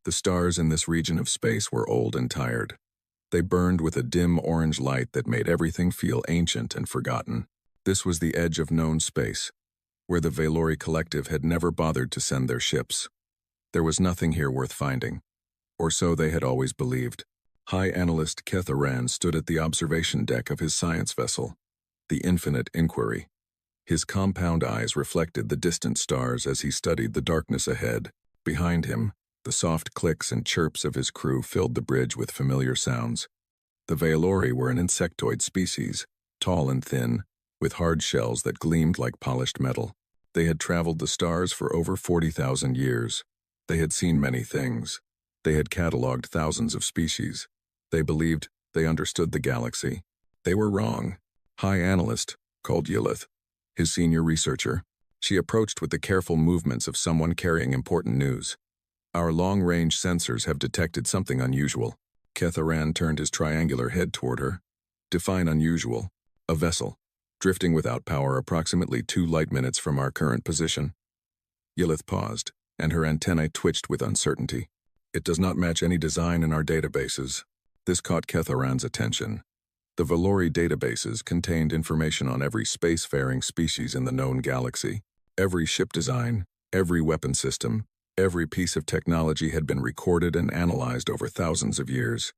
The stars in this region of space were old and tired. They burned with a dim orange light that made everything feel ancient and forgotten. This was the edge of known space, where the Valori Collective had never bothered to send their ships. There was nothing here worth finding, or so they had always believed. High Analyst Ketharan stood at the observation deck of his science vessel, the Infinite Inquiry. His compound eyes reflected the distant stars as he studied the darkness ahead. Behind him, the soft clicks and chirps of his crew filled the bridge with familiar sounds. The Valori were an insectoid species, tall and thin, with hard shells that gleamed like polished metal. They had traveled the stars for over 40,000 years. They had seen many things. They had catalogued thousands of species. They believed they understood the galaxy. They were wrong. High Analyst called Yilith, his senior researcher. She approached with the careful movements of someone carrying important news. Our long-range sensors have detected something unusual. Ketharan turned his triangular head toward her. Define unusual. A vessel, drifting without power approximately 2 light minutes from our current position. Yilith paused, and her antennae twitched with uncertainty. It does not match any design in our databases. This caught Ketharan's attention. The Valori databases contained information on every spacefaring species in the known galaxy. Every ship design, every weapon system, every piece of technology had been recorded and analyzed over thousands of years.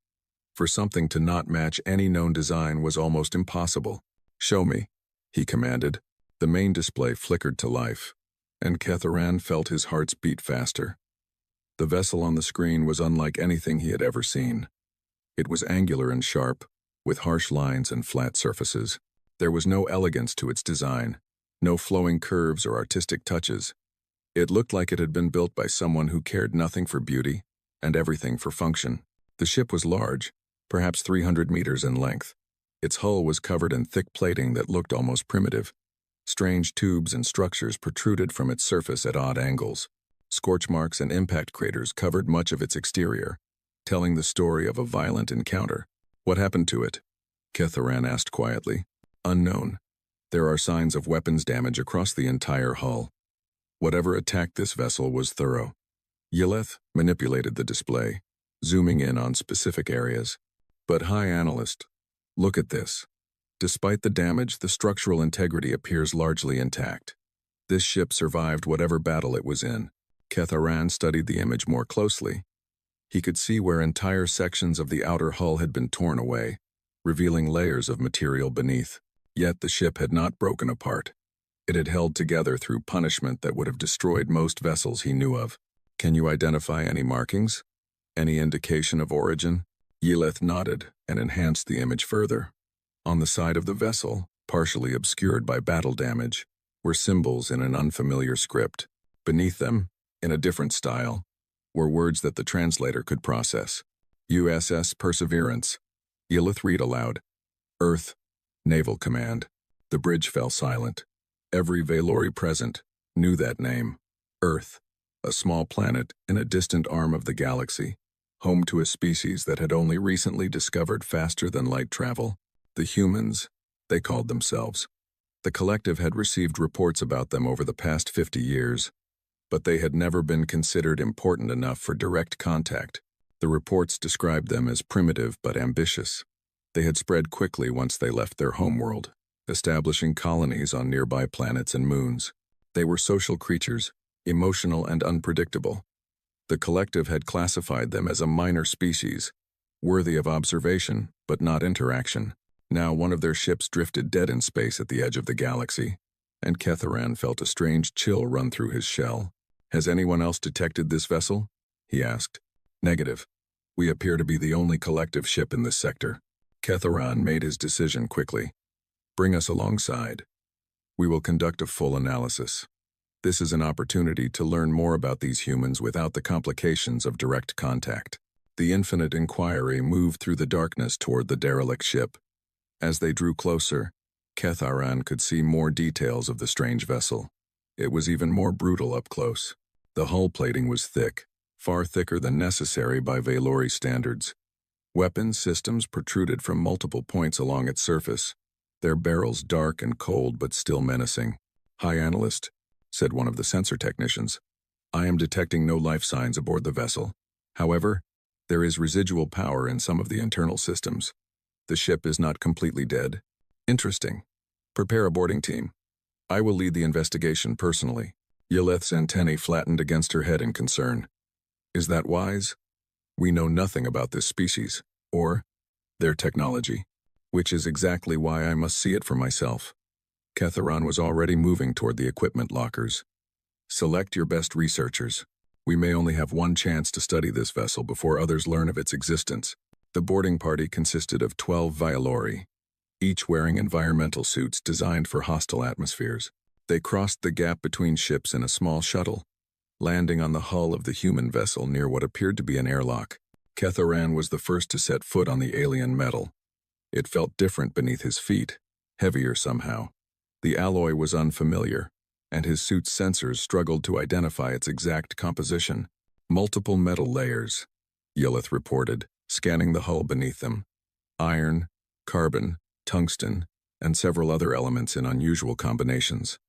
For something to not match any known design was almost impossible. "Show me," he commanded. The main display flickered to life, and Ketharan felt his heart's beat faster. The vessel on the screen was unlike anything he had ever seen. It was angular and sharp, with harsh lines and flat surfaces. There was no elegance to its design, no flowing curves or artistic touches. It looked like it had been built by someone who cared nothing for beauty and everything for function. The ship was large, perhaps 300 meters in length. Its hull was covered in thick plating that looked almost primitive. Strange tubes and structures protruded from its surface at odd angles. Scorch marks and impact craters covered much of its exterior, telling the story of a violent encounter. "What happened to it?" Ketharan asked quietly. "Unknown. There are signs of weapons damage across the entire hull. Whatever attacked this vessel was thorough." Yilith manipulated the display, zooming in on specific areas. "But High Analyst, look at this. Despite the damage, the structural integrity appears largely intact. This ship survived whatever battle it was in." Ketharan studied the image more closely. He could see where entire sections of the outer hull had been torn away, revealing layers of material beneath. Yet the ship had not broken apart. It had held together through punishment that would have destroyed most vessels he knew of. "Can you identify any markings? Any indication of origin?" Yilith nodded and enhanced the image further. On the side of the vessel, partially obscured by battle damage, were symbols in an unfamiliar script. Beneath them, in a different style, were words that the translator could process. "USS Perseverance." Yilith read aloud. "Earth, Naval Command." The bridge fell silent. Every Valori present knew that name. Earth, a small planet in a distant arm of the galaxy, home to a species that had only recently discovered faster-than-light travel. The humans, they called themselves. The collective had received reports about them over the past 50 years, but they had never been considered important enough for direct contact. The reports described them as primitive but ambitious. They had spread quickly once they left their homeworld, establishing colonies on nearby planets and moons. They were social creatures, emotional and unpredictable. The collective had classified them as a minor species, worthy of observation but not interaction. Now one of their ships drifted dead in space at the edge of the galaxy, and Ketharan felt a strange chill run through his shell. "Has anyone else detected this vessel?" he asked. "Negative. We appear to be the only collective ship in this sector." Ketharan made his decision quickly. "Bring us alongside. We will conduct a full analysis. This is an opportunity to learn more about these humans without the complications of direct contact." The Infinite Inquiry moved through the darkness toward the derelict ship. As they drew closer, Ketharan could see more details of the strange vessel. It was even more brutal up close. The hull plating was thick, far thicker than necessary by Valori standards. Weapon systems protruded from multiple points along its surface, their barrels dark and cold but still menacing. "High Analyst," said one of the sensor technicians. "I am detecting no life signs aboard the vessel. However, there is residual power in some of the internal systems. The ship is not completely dead. Interesting. Prepare a boarding team. I will lead the investigation personally. Yelith's antennae flattened against her head in concern. Is that wise? We know nothing about this species, or their technology, which is exactly why I must see it for myself. Ketheron was already moving toward the equipment lockers. Select your best researchers. We may only have one chance to study this vessel before others learn of its existence. The boarding party consisted of 12 Violori, each wearing environmental suits designed for hostile atmospheres. They crossed the gap between ships in a small shuttle, landing on the hull of the human vessel near what appeared to be an airlock. Ketheran was the first to set foot on the alien metal. It felt different beneath his feet, heavier somehow. The alloy was unfamiliar, and his suit's sensors struggled to identify its exact composition. Multiple metal layers, Yelith reported, scanning the hull beneath them. Iron, carbon, tungsten, and several other elements in unusual combinations.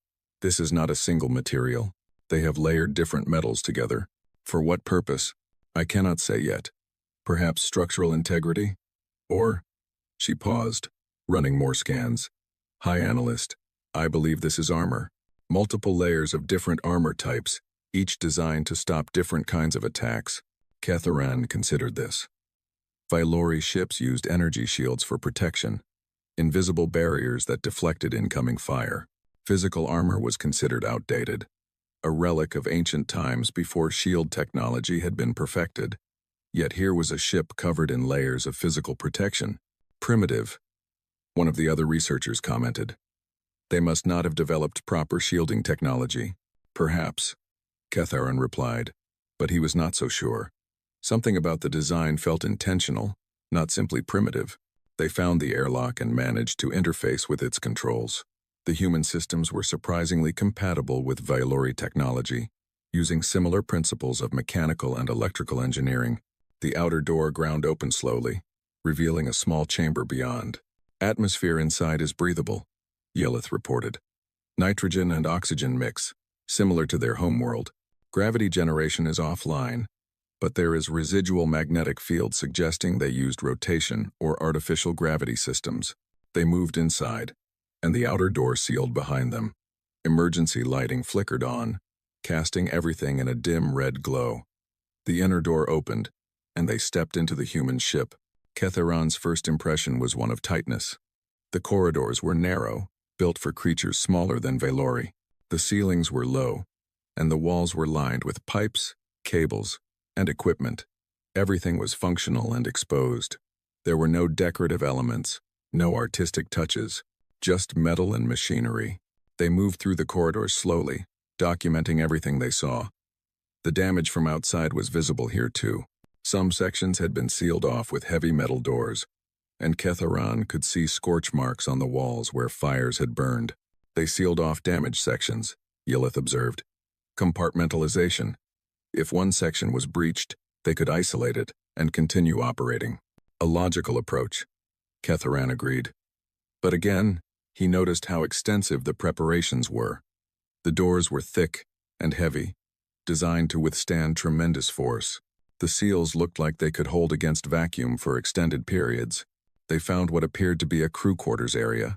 This is not a single material. They have layered different metals together. For what purpose? I cannot say yet. Perhaps structural integrity? Or? She paused, running more scans. Hi, Analyst. I believe this is armor. Multiple layers of different armor types, each designed to stop different kinds of attacks. Ketheran considered this. Violori ships used energy shields for protection, invisible barriers that deflected incoming fire. Physical armor was considered outdated, a relic of ancient times before shield technology had been perfected. Yet here was a ship covered in layers of physical protection. Primitive, one of the other researchers commented. They must not have developed proper shielding technology. Perhaps, Ketheran replied, but he was not so sure. Something about the design felt intentional, not simply primitive. They found the airlock and managed to interface with its controls. The human systems were surprisingly compatible with Violori technology, using similar principles of mechanical and electrical engineering. The outer door ground open slowly, revealing a small chamber beyond. Atmosphere inside is breathable, Yelith reported. Nitrogen and oxygen mix, similar to their homeworld. Gravity generation is offline, but there is residual magnetic field suggesting they used rotation or artificial gravity systems. They moved inside, and the outer door sealed behind them. Emergency lighting flickered on, casting everything in a dim red glow. The inner door opened, and they stepped into the human ship. Ketheran's first impression was one of tightness. The corridors were narrow, built for creatures smaller than Violori. The ceilings were low, and the walls were lined with pipes, cables, and equipment. Everything was functional and exposed. There were no decorative elements, no artistic touches, just metal and machinery. They moved through the corridors slowly, documenting everything they saw. The damage from outside was visible here too. Some sections had been sealed off with heavy metal doors, and Ketheran could see scorch marks on the walls where fires had burned. They sealed off damaged sections, Yelith observed. Compartmentalization. If one section was breached, they could isolate it and continue operating. A logical approach, Ketheran agreed. But again, he noticed how extensive the preparations were. The doors were thick and heavy, designed to withstand tremendous force. The seals looked like they could hold against vacuum for extended periods. They found what appeared to be a crew quarters area.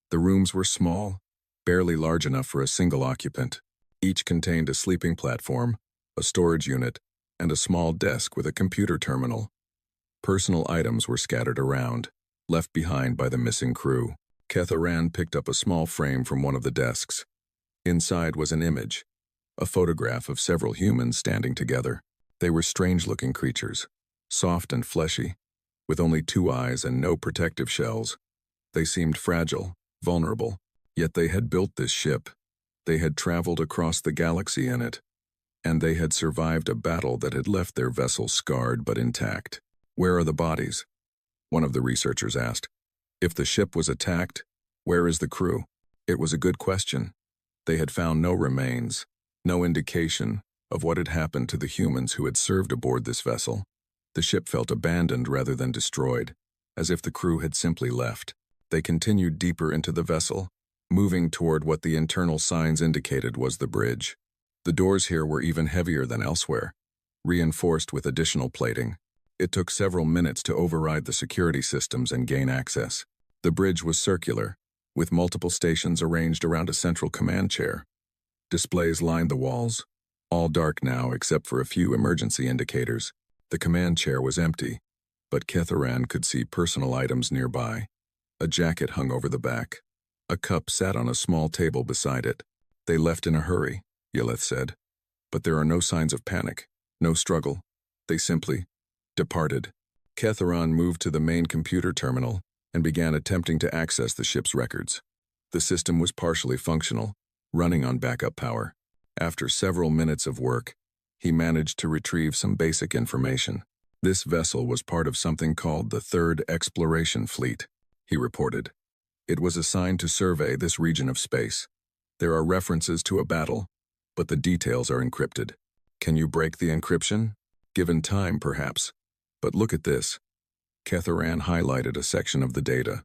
The rooms were small, barely large enough for a single occupant. Each contained a sleeping platform, a storage unit, and a small desk with a computer terminal. Personal items were scattered around, left behind by the missing crew. Ketheran picked up a small frame from one of the desks. Inside was an image, a photograph of several humans standing together. They were strange-looking creatures, soft and fleshy, with only 2 eyes and no protective shells. They seemed fragile, vulnerable, yet they had built this ship. They had traveled across the galaxy in it, and they had survived a battle that had left their vessel scarred but intact. Where are the bodies? One of the researchers asked. If the ship was attacked, where is the crew? It was a good question. They had found no remains, no indication of what had happened to the humans who had served aboard this vessel. The ship felt abandoned rather than destroyed, as if the crew had simply left. They continued deeper into the vessel, moving toward what the internal signs indicated was the bridge. The doors here were even heavier than elsewhere, reinforced with additional plating. It took several minutes to override the security systems and gain access. The bridge was circular, with multiple stations arranged around a central command chair. Displays lined the walls, all dark now except for a few emergency indicators. The command chair was empty, but Ketharan could see personal items nearby. A jacket hung over the back. A cup sat on a small table beside it. They left in a hurry, Yeleth said. But there are no signs of panic, no struggle. They simply departed. Ketharan moved to the main computer terminal and began attempting to access the ship's records. The system was partially functional, running on backup power. After several minutes of work, he managed to retrieve some basic information. This vessel was part of something called the Third Exploration Fleet, he reported. It was assigned to survey this region of space. There are references to a battle, but the details are encrypted. Can you break the encryption? Given time, perhaps. But look at this. Ketharan highlighted a section of the data.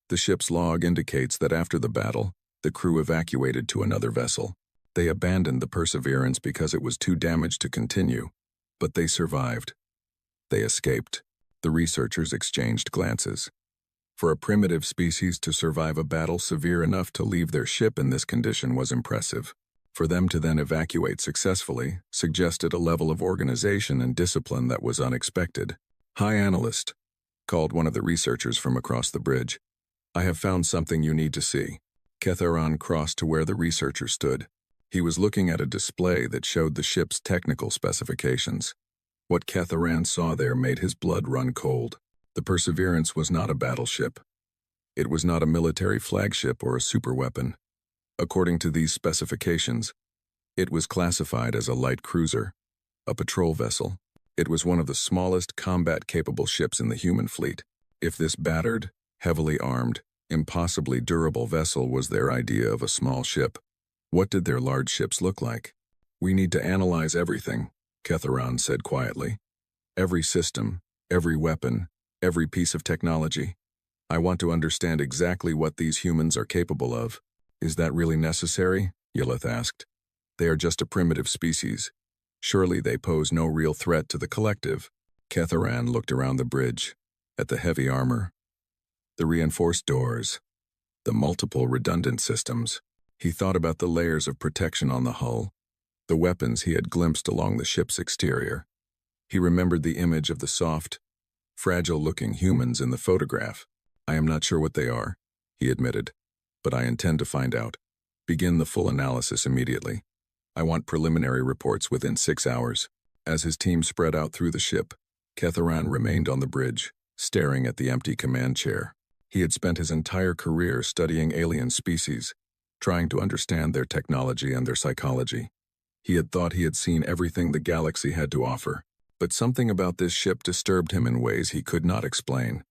The ship's log indicates that after the battle, the crew evacuated to another vessel. They abandoned the Perseverance because it was too damaged to continue, but they survived. They escaped. The researchers exchanged glances. For a primitive species to survive a battle severe enough to leave their ship in this condition was impressive. For them to then evacuate successfully suggested a level of organization and discipline that was unexpected. "Hi, Analyst," called one of the researchers from across the bridge. "I have found something you need to see." Ketharan crossed to where the researcher stood. He was looking at a display that showed the ship's technical specifications. What Ketharan saw there made his blood run cold. The Perseverance was not a battleship. It was not a military flagship or a superweapon. According to these specifications, it was classified as a light cruiser, a patrol vessel. It was one of the smallest combat-capable ships in the human fleet. If this battered, heavily armed, impossibly durable vessel was their idea of a small ship, what did their large ships look like? "We need to analyze everything," Ketharan said quietly. "Every system, every weapon, every piece of technology. I want to understand exactly what these humans are capable of." "Is that really necessary?" Yeleth asked. "They are just a primitive species. Surely they pose no real threat to the collective." Ketharan looked around the bridge, at the heavy armor, the reinforced doors, the multiple redundant systems. He thought about the layers of protection on the hull, the weapons he had glimpsed along the ship's exterior. He remembered the image of the soft, fragile-looking humans in the photograph. "I am not sure what they are," he admitted, "but I intend to find out. Begin the full analysis immediately. I want preliminary reports within 6 hours." As his team spread out through the ship, Ketharan remained on the bridge, staring at the empty command chair. He had spent his entire career studying alien species, trying to understand their technology and their psychology. He had thought he had seen everything the galaxy had to offer, but something about this ship disturbed him in ways he could not explain.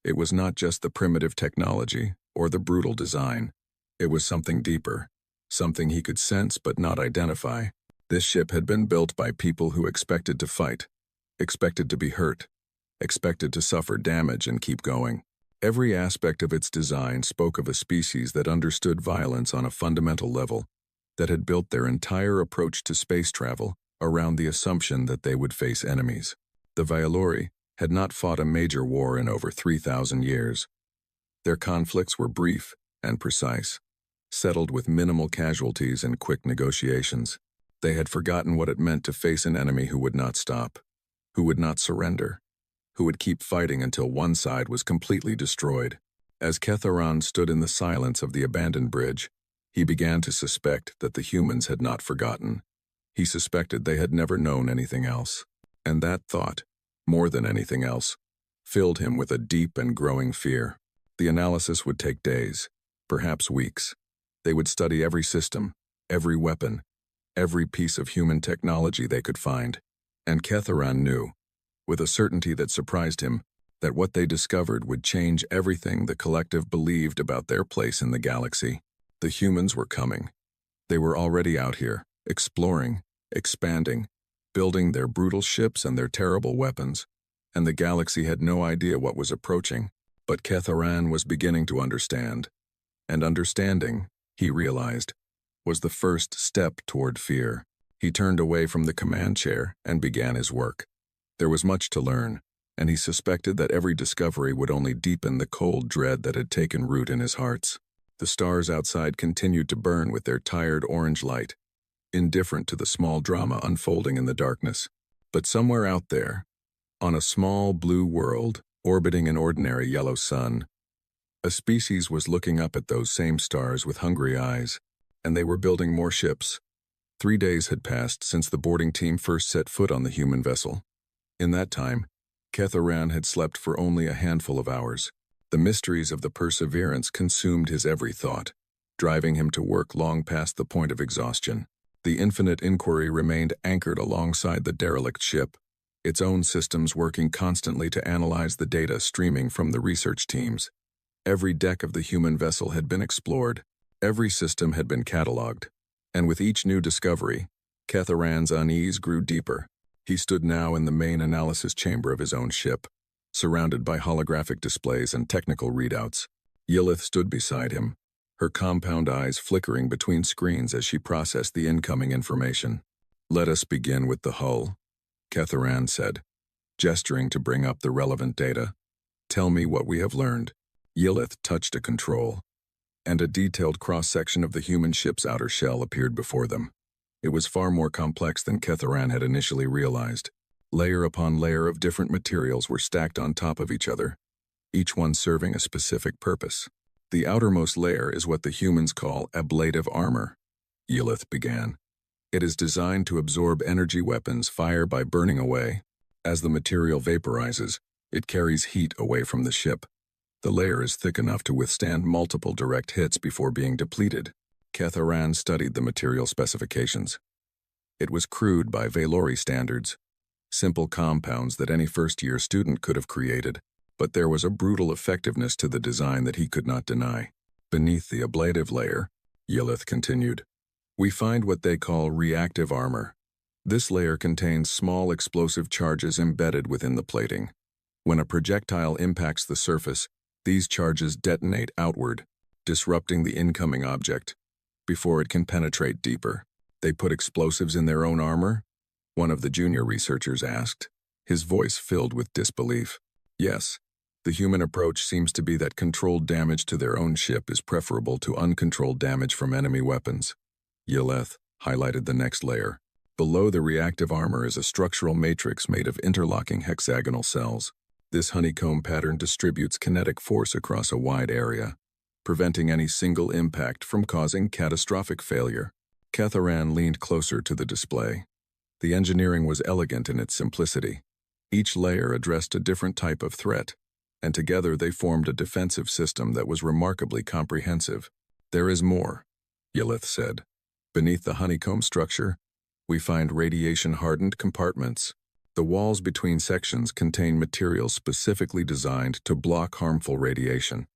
It was not just the primitive technology or the brutal design. It was something deeper, something he could sense but not identify. This ship had been built by people who expected to fight, expected to be hurt, expected to suffer damage and keep going. Every aspect of its design spoke of a species that understood violence on a fundamental level, that had built their entire approach to space travel around the assumption that they would face enemies. The Vialori had not fought a major war in over 3,000 years. Their conflicts were brief and precise, settled with minimal casualties and quick negotiations. They had forgotten what it meant to face an enemy who would not stop, who would not surrender, who would keep fighting until one side was completely destroyed. As Ketharan stood in the silence of the abandoned bridge, he began to suspect that the humans had not forgotten. He suspected they had never known anything else. And that thought, more than anything else, filled him with a deep and growing fear. The analysis would take days, perhaps weeks. They would study every system, every weapon, every piece of human technology they could find. And Ketharan knew, with a certainty that surprised him, that what they discovered would change everything the collective believed about their place in the galaxy. The humans were coming. They were already out here, exploring, expanding, building their brutal ships and their terrible weapons, and the galaxy had no idea what was approaching. But Ketharan was beginning to understand, and understanding, he realized, was the first step toward fear. He turned away from the command chair and began his work. There was much to learn, and he suspected that every discovery would only deepen the cold dread that had taken root in his hearts. The stars outside continued to burn with their tired orange light, indifferent to the small drama unfolding in the darkness. But somewhere out there, on a small blue world orbiting an ordinary yellow sun, a species was looking up at those same stars with hungry eyes, and they were building more ships. 3 days had passed since the boarding team first set foot on the human vessel. In that time, Ketharan had slept for only a handful of hours. The mysteries of the Perseverance consumed his every thought, driving him to work long past the point of exhaustion. The Infinite Inquiry remained anchored alongside the derelict ship, its own systems working constantly to analyze the data streaming from the research teams. Every deck of the human vessel had been explored, every system had been catalogued, and with each new discovery, Ketharan's unease grew deeper. He stood now in the main analysis chamber of his own ship, surrounded by holographic displays and technical readouts. Yilith stood beside him, her compound eyes flickering between screens as she processed the incoming information. "Let us begin with the hull," Ketharan said, gesturing to bring up the relevant data. "Tell me what we have learned." Yilith touched a control, and a detailed cross-section of the human ship's outer shell appeared before them. It was far more complex than Ketharan had initially realized. Layer upon layer of different materials were stacked on top of each other, each one serving a specific purpose. "The outermost layer is what the humans call ablative armor," Yilith began. "It is designed to absorb energy weapons fire by burning away. As the material vaporizes, it carries heat away from the ship. The layer is thick enough to withstand multiple direct hits before being depleted." Ketharan studied the material specifications. It was crude by Valori standards, simple compounds that any first-year student could have created, but there was a brutal effectiveness to the design that he could not deny. "Beneath the ablative layer," Yilith continued, "we find what they call reactive armor. This layer contains small explosive charges embedded within the plating. When a projectile impacts the surface, these charges detonate outward, disrupting the incoming object before it can penetrate deeper." "They put explosives in their own armor?" one of the junior researchers asked, his voice filled with disbelief. "Yes. The human approach seems to be that controlled damage to their own ship is preferable to uncontrolled damage from enemy weapons." Yilith highlighted the next layer. "Below the reactive armor is a structural matrix made of interlocking hexagonal cells. This honeycomb pattern distributes kinetic force across a wide area, preventing any single impact from causing catastrophic failure." Ketharan leaned closer to the display. The engineering was elegant in its simplicity. Each layer addressed a different type of threat, and together they formed a defensive system that was remarkably comprehensive. "There is more," Yilith said. "Beneath the honeycomb structure, we find radiation-hardened compartments. The walls between sections contain materials specifically designed to block harmful radiation.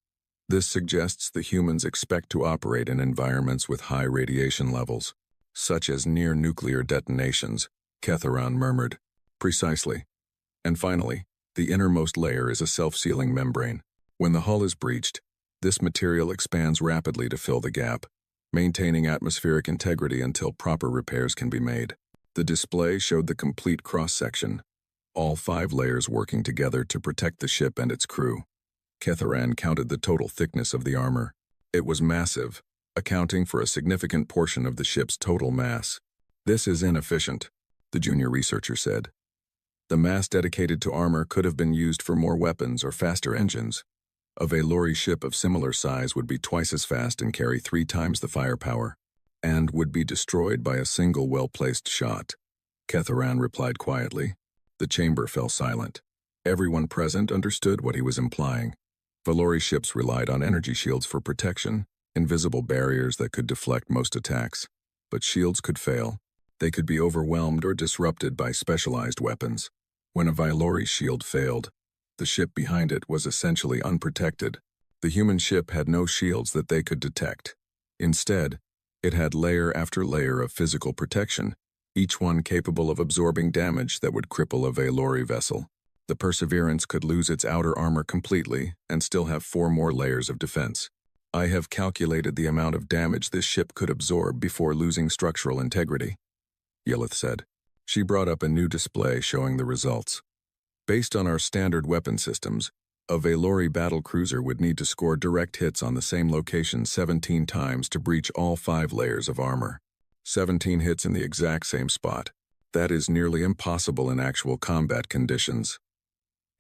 This suggests the humans expect to operate in environments with high radiation levels, such as near-nuclear detonations," Ketharan murmured. "Precisely. And finally, the innermost layer is a self-sealing membrane. When the hull is breached, this material expands rapidly to fill the gap, maintaining atmospheric integrity until proper repairs can be made." The display showed the complete cross-section, all 5 layers working together to protect the ship and its crew. Ketharan counted the total thickness of the armor. It was massive, accounting for a significant portion of the ship's total mass. "This is inefficient," the junior researcher said. "The mass dedicated to armor could have been used for more weapons or faster engines. A Valori ship of similar size would be twice as fast and carry 3 times the firepower, and would be destroyed by a single well-placed shot." Ketharan replied quietly. The chamber fell silent. Everyone present understood what he was implying. Valori ships relied on energy shields for protection, invisible barriers that could deflect most attacks. But shields could fail. They could be overwhelmed or disrupted by specialized weapons. When a Valori shield failed, the ship behind it was essentially unprotected. The human ship had no shields that they could detect. Instead, it had layer after layer of physical protection, each one capable of absorbing damage that would cripple a Valori vessel. The Perseverance could lose its outer armor completely and still have 4 more layers of defense. "I have calculated the amount of damage this ship could absorb before losing structural integrity. Yelith said. She brought up a new display showing the results. Based on our standard weapon systems, a Valori battlecruiser would need to score direct hits on the same location 17 times to breach all 5 layers of armor. 17 hits in the exact same spot. That is nearly impossible in actual combat conditions.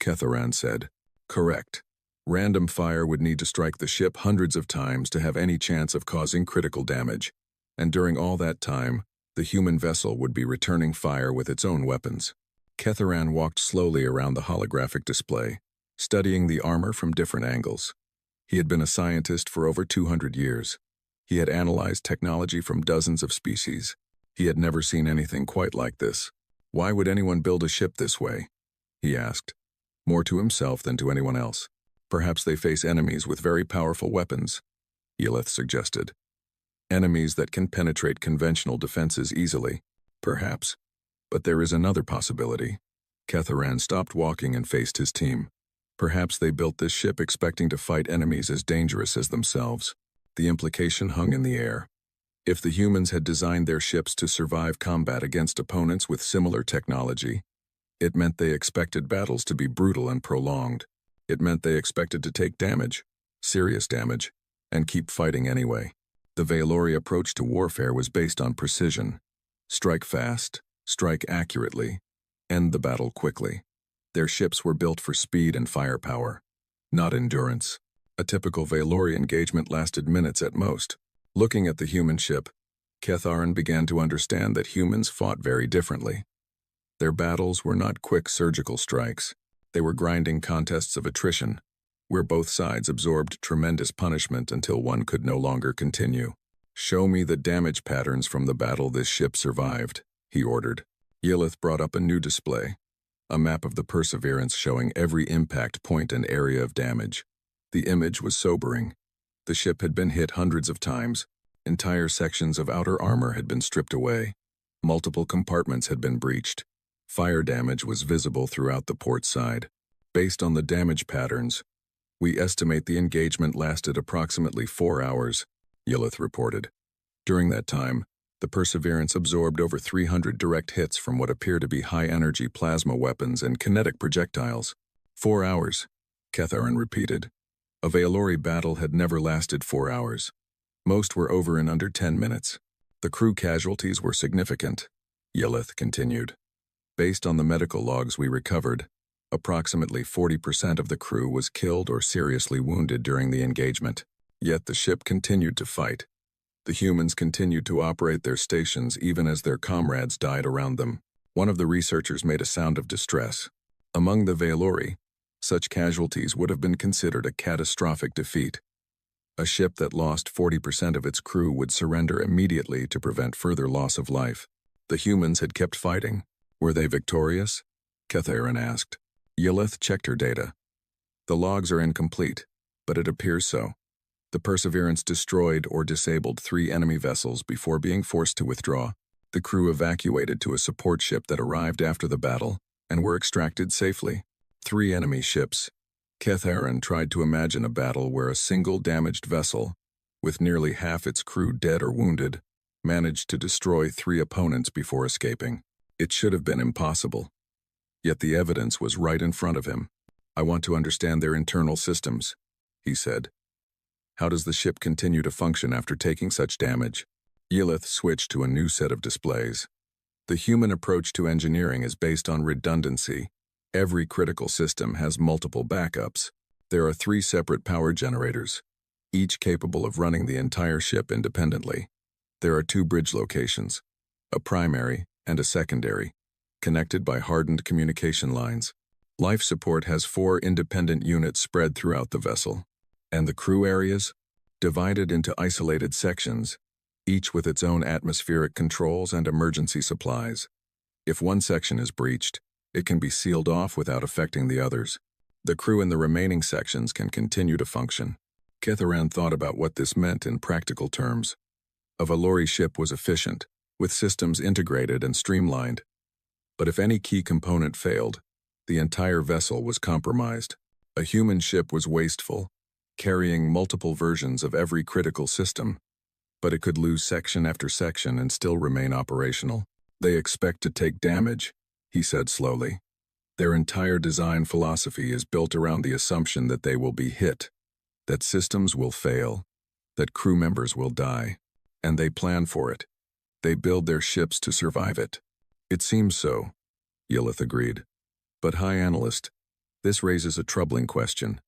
Ketharan said. Correct. Random fire would need to strike the ship hundreds of times to have any chance of causing critical damage, and during all that time, the human vessel would be returning fire with its own weapons. Ketharan walked slowly around the holographic display, studying the armor from different angles. He had been a scientist for over 200 years. He had analyzed technology from dozens of species. He had never seen anything quite like this. Why would anyone build a ship this way? He asked, more to himself than to anyone else. Perhaps they face enemies with very powerful weapons, Yelith suggested. Enemies that can penetrate conventional defenses easily, perhaps. But there is another possibility. Ketharan stopped walking and faced his team. Perhaps they built this ship expecting to fight enemies as dangerous as themselves. The implication hung in the air. If the humans had designed their ships to survive combat against opponents with similar technology, it meant they expected battles to be brutal and prolonged. It meant they expected to take damage, serious damage, and keep fighting anyway. The Valori approach to warfare was based on precision. Strike fast, strike accurately, end the battle quickly. Their ships were built for speed and firepower, not endurance. A typical Valori engagement lasted minutes at most. Looking at the human ship, Ketharan began to understand that humans fought very differently. Their battles were not quick surgical strikes. They were grinding contests of attrition, where both sides absorbed tremendous punishment until one could no longer continue. Show me the damage patterns from the battle this ship survived, he ordered. Yelith brought up a new display, a map of the Perseverance showing every impact point and area of damage. The image was sobering. The ship had been hit hundreds of times. Entire sections of outer armor had been stripped away. Multiple compartments had been breached. Fire damage was visible throughout the port side. Based on the damage patterns, we estimate the engagement lasted approximately 4 hours, Yelith reported. During that time, the Perseverance absorbed over 300 direct hits from what appear to be high-energy plasma weapons and kinetic projectiles. 4 hours, Ketharan repeated. A Valori battle had never lasted 4 hours. Most were over in under 10 minutes. The crew casualties were significant, Yelith continued. Based on the medical logs we recovered, approximately 40% of the crew was killed or seriously wounded during the engagement. Yet the ship continued to fight. The humans continued to operate their stations even as their comrades died around them. One of the researchers made a sound of distress. Among the Valori, such casualties would have been considered a catastrophic defeat. A ship that lost 40% of its crew would surrender immediately to prevent further loss of life. The humans had kept fighting. Were they victorious? Ketharan asked. Yelith checked her data. The logs are incomplete, but it appears so. The Perseverance destroyed or disabled 3 enemy vessels before being forced to withdraw. The crew evacuated to a support ship that arrived after the battle and were extracted safely. 3 enemy ships. Ketharan tried to imagine a battle where a single damaged vessel, with nearly half its crew dead or wounded, managed to destroy 3 opponents before escaping. It should have been impossible. Yet the evidence was right in front of him. I want to understand their internal systems, he said. How does the ship continue to function after taking such damage? Yelith switched to a new set of displays. The human approach to engineering is based on redundancy. Every critical system has multiple backups. There are 3 separate power generators, each capable of running the entire ship independently. There are 2 bridge locations, a primary and a secondary, connected by hardened communication lines. Life support has 4 independent units spread throughout the vessel, and the crew areas, divided into isolated sections, each with its own atmospheric controls and emergency supplies. If one section is breached, it can be sealed off without affecting the others. The crew in the remaining sections can continue to function. Ketharan thought about what this meant in practical terms. A Valori ship was efficient, with systems integrated and streamlined. But if any key component failed, the entire vessel was compromised. A human ship was wasteful, carrying multiple versions of every critical system, but it could lose section after section and still remain operational. They expect to take damage, he said slowly. Their entire design philosophy is built around the assumption that they will be hit, that systems will fail, that crew members will die, and they plan for it. They build their ships to survive it. It seems so, Yillith agreed. But High Analyst, this raises a troubling question.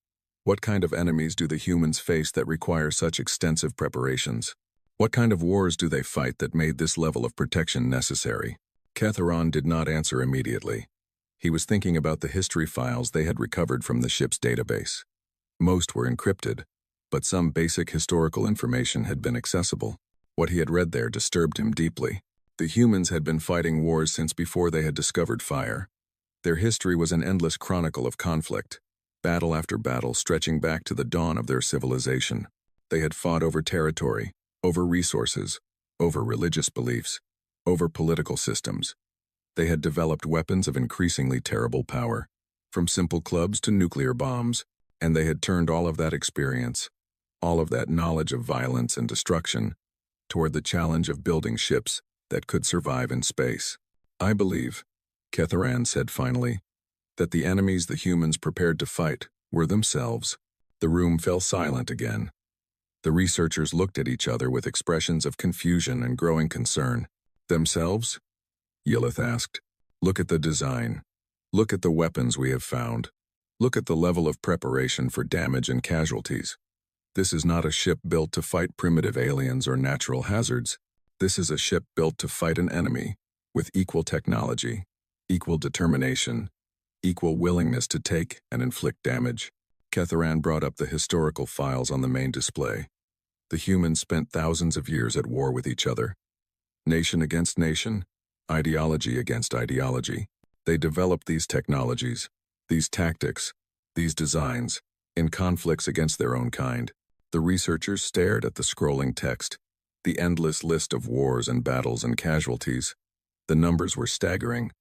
What kind of enemies do the humans face that require such extensive preparations? What kind of wars do they fight that made this level of protection necessary? Ketheron did not answer immediately. He was thinking about the history files they had recovered from the ship's database. Most were encrypted, but some basic historical information had been accessible. What he had read there disturbed him deeply. The humans had been fighting wars since before they had discovered fire. Their history was an endless chronicle of conflict, battle after battle stretching back to the dawn of their civilization. They had fought over territory, over resources, over religious beliefs, over political systems. They had developed weapons of increasingly terrible power, from simple clubs to nuclear bombs, and they had turned all of that experience, all of that knowledge of violence and destruction, toward the challenge of building ships that could survive in space. I believe, Ketheran said finally, that the enemies the humans prepared to fight were themselves. The room fell silent again. The researchers looked at each other with expressions of confusion and growing concern. Themselves? Yillith asked. Look at the design. Look at the weapons we have found. Look at the level of preparation for damage and casualties. This is not a ship built to fight primitive aliens or natural hazards. This is a ship built to fight an enemy, with equal technology, equal determination, equal willingness to take and inflict damage. Ketheran brought up the historical files on the main display. The humans spent thousands of years at war with each other. Nation against nation, ideology against ideology. They developed these technologies, these tactics, these designs, in conflicts against their own kind. The researchers stared at the scrolling text, the endless list of wars and battles and casualties. The numbers were staggering.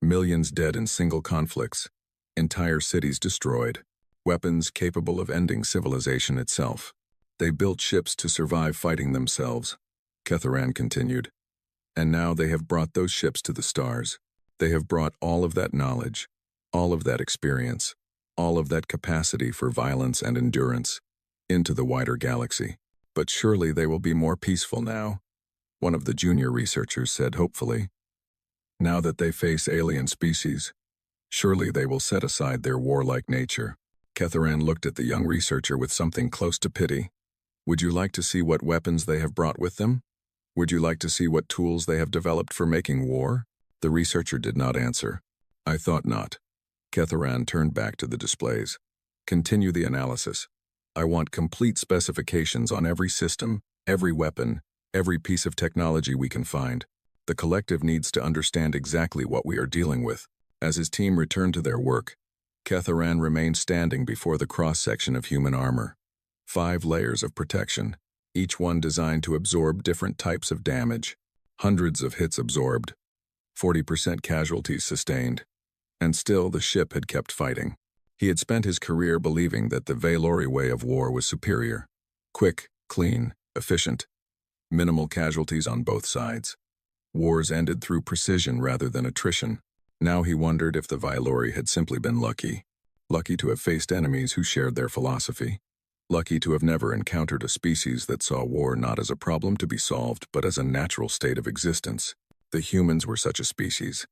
Millions dead in single conflicts, entire cities destroyed, weapons capable of ending civilization itself. They built ships to survive fighting themselves, Ketheran continued. And now they have brought those ships to the stars. They have brought all of that knowledge, all of that experience, all of that capacity for violence and endurance into the wider galaxy. But surely they will be more peaceful now, one of the junior researchers said hopefully. Now that they face alien species, surely they will set aside their warlike nature. Ketheran looked at the young researcher with something close to pity. Would you like to see what weapons they have brought with them? Would you like to see what tools they have developed for making war? The researcher did not answer. I thought not. Ketheran turned back to the displays. Continue the analysis. I want complete specifications on every system, every weapon, every piece of technology we can find. The collective needs to understand exactly what we are dealing with. As his team returned to their work, Ketheran remained standing before the cross-section of human armor. 5 layers of protection, each one designed to absorb different types of damage. Hundreds of hits absorbed, 40% casualties sustained. And still the ship had kept fighting. He had spent his career believing that the Valori way of war was superior. Quick, clean, efficient. Minimal casualties on both sides. Wars ended through precision rather than attrition. Now he wondered if the Valori had simply been lucky. Lucky to have faced enemies who shared their philosophy. Lucky to have never encountered a species that saw war not as a problem to be solved, but as a natural state of existence. The humans were such a species.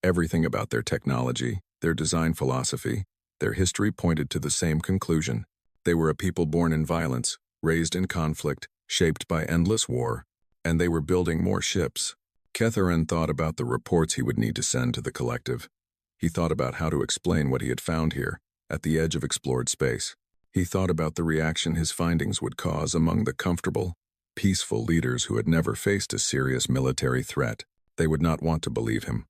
Everything about their technology, their design philosophy, their history pointed to the same conclusion. They were a people born in violence, raised in conflict, shaped by endless war, and they were building more ships. Ketheran thought about the reports he would need to send to the collective. He thought about how to explain what he had found here, at the edge of explored space. He thought about the reaction his findings would cause among the comfortable, peaceful leaders who had never faced a serious military threat. They would not want to believe him.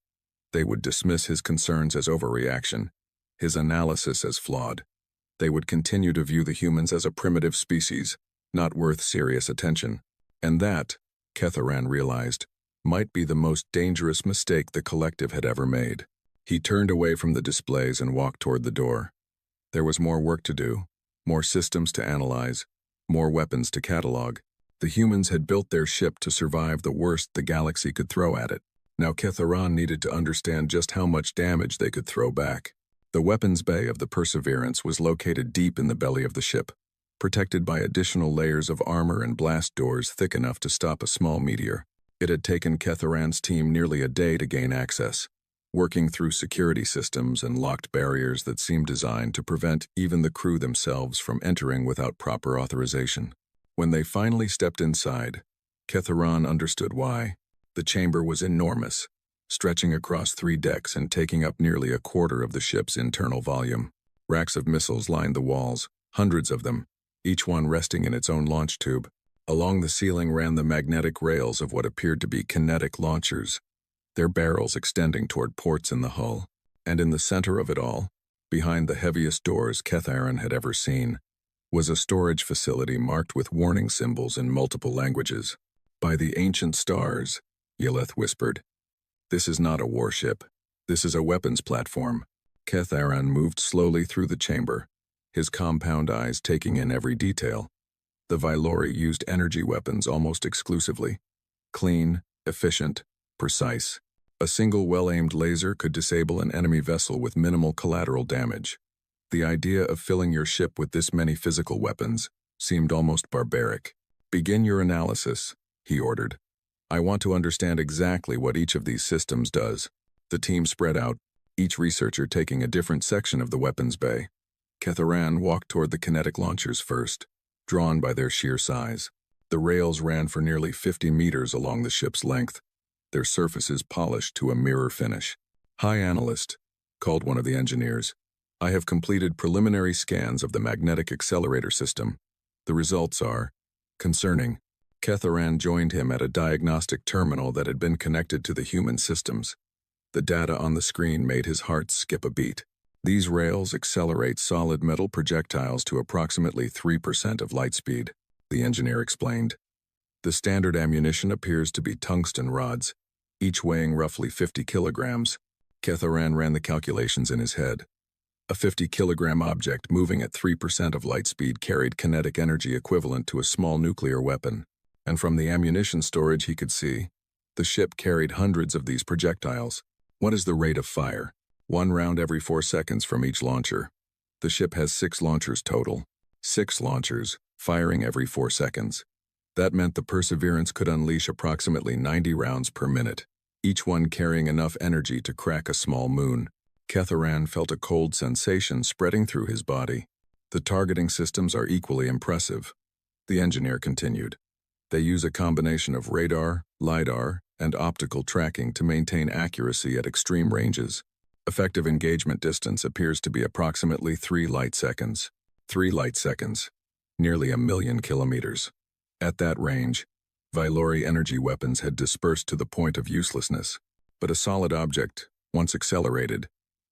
They would dismiss his concerns as overreaction, his analysis as flawed. They would continue to view the humans as a primitive species, not worth serious attention. And that, Ketheran realized, might be the most dangerous mistake the collective had ever made. He turned away from the displays and walked toward the door. There was more work to do, more systems to analyze, more weapons to catalog. The humans had built their ship to survive the worst the galaxy could throw at it. Now Ketharan needed to understand just how much damage they could throw back. The weapons bay of the Perseverance was located deep in the belly of the ship, protected by additional layers of armor and blast doors thick enough to stop a small meteor. It had taken Ketharan's team nearly a day to gain access, working through security systems and locked barriers that seemed designed to prevent even the crew themselves from entering without proper authorization. When they finally stepped inside, Ketharan understood why. The chamber was enormous, stretching across 3 decks and taking up nearly a quarter of the ship's internal volume. Racks of missiles lined the walls, hundreds of them, each one resting in its own launch tube. Along the ceiling ran the magnetic rails of what appeared to be kinetic launchers, their barrels extending toward ports in the hull. And in the center of it all, behind the heaviest doors Ketharan had ever seen, was a storage facility marked with warning symbols in multiple languages. "By the ancient stars," Yeleth whispered. "This is not a warship. This is a weapons platform." Ketharan moved slowly through the chamber, his compound eyes taking in every detail. The Vylori used energy weapons almost exclusively. Clean, efficient, precise. A single well-aimed laser could disable an enemy vessel with minimal collateral damage. The idea of filling your ship with this many physical weapons seemed almost barbaric. "Begin your analysis," he ordered. "I want to understand exactly what each of these systems does." The team spread out, each researcher taking a different section of the weapons bay. Ketharan walked toward the kinetic launchers first, drawn by their sheer size. The rails ran for nearly 50 meters along the ship's length, their surfaces polished to a mirror finish. "Hi, Analyst," called one of the engineers. "I have completed preliminary scans of the magnetic accelerator system. The results are concerning." Ketharan joined him at a diagnostic terminal that had been connected to the human systems. The data on the screen made his heart skip a beat. "These rails accelerate solid metal projectiles to approximately 3% of light speed," the engineer explained. "The standard ammunition appears to be tungsten rods, each weighing roughly 50 kilograms. Ketharan ran the calculations in his head. A 50-kilogram object moving at 3% of light speed carried kinetic energy equivalent to a small nuclear weapon. And from the ammunition storage he could see, the ship carried hundreds of these projectiles. What is the rate of fire? 1 round every 4 seconds from each launcher. The ship has 6 launchers total. 6 launchers, firing every 4 seconds. That meant the Perseverance could unleash approximately 90 rounds per minute, each one carrying enough energy to crack a small moon. Ketharan felt a cold sensation spreading through his body. "The targeting systems are equally impressive," the engineer continued. "They use a combination of radar, LiDAR, and optical tracking to maintain accuracy at extreme ranges. Effective engagement distance appears to be approximately 3 light seconds. 3 light seconds. Nearly 1,000,000 kilometers. At that range, Vylori energy weapons had dispersed to the point of uselessness. But a solid object, once accelerated,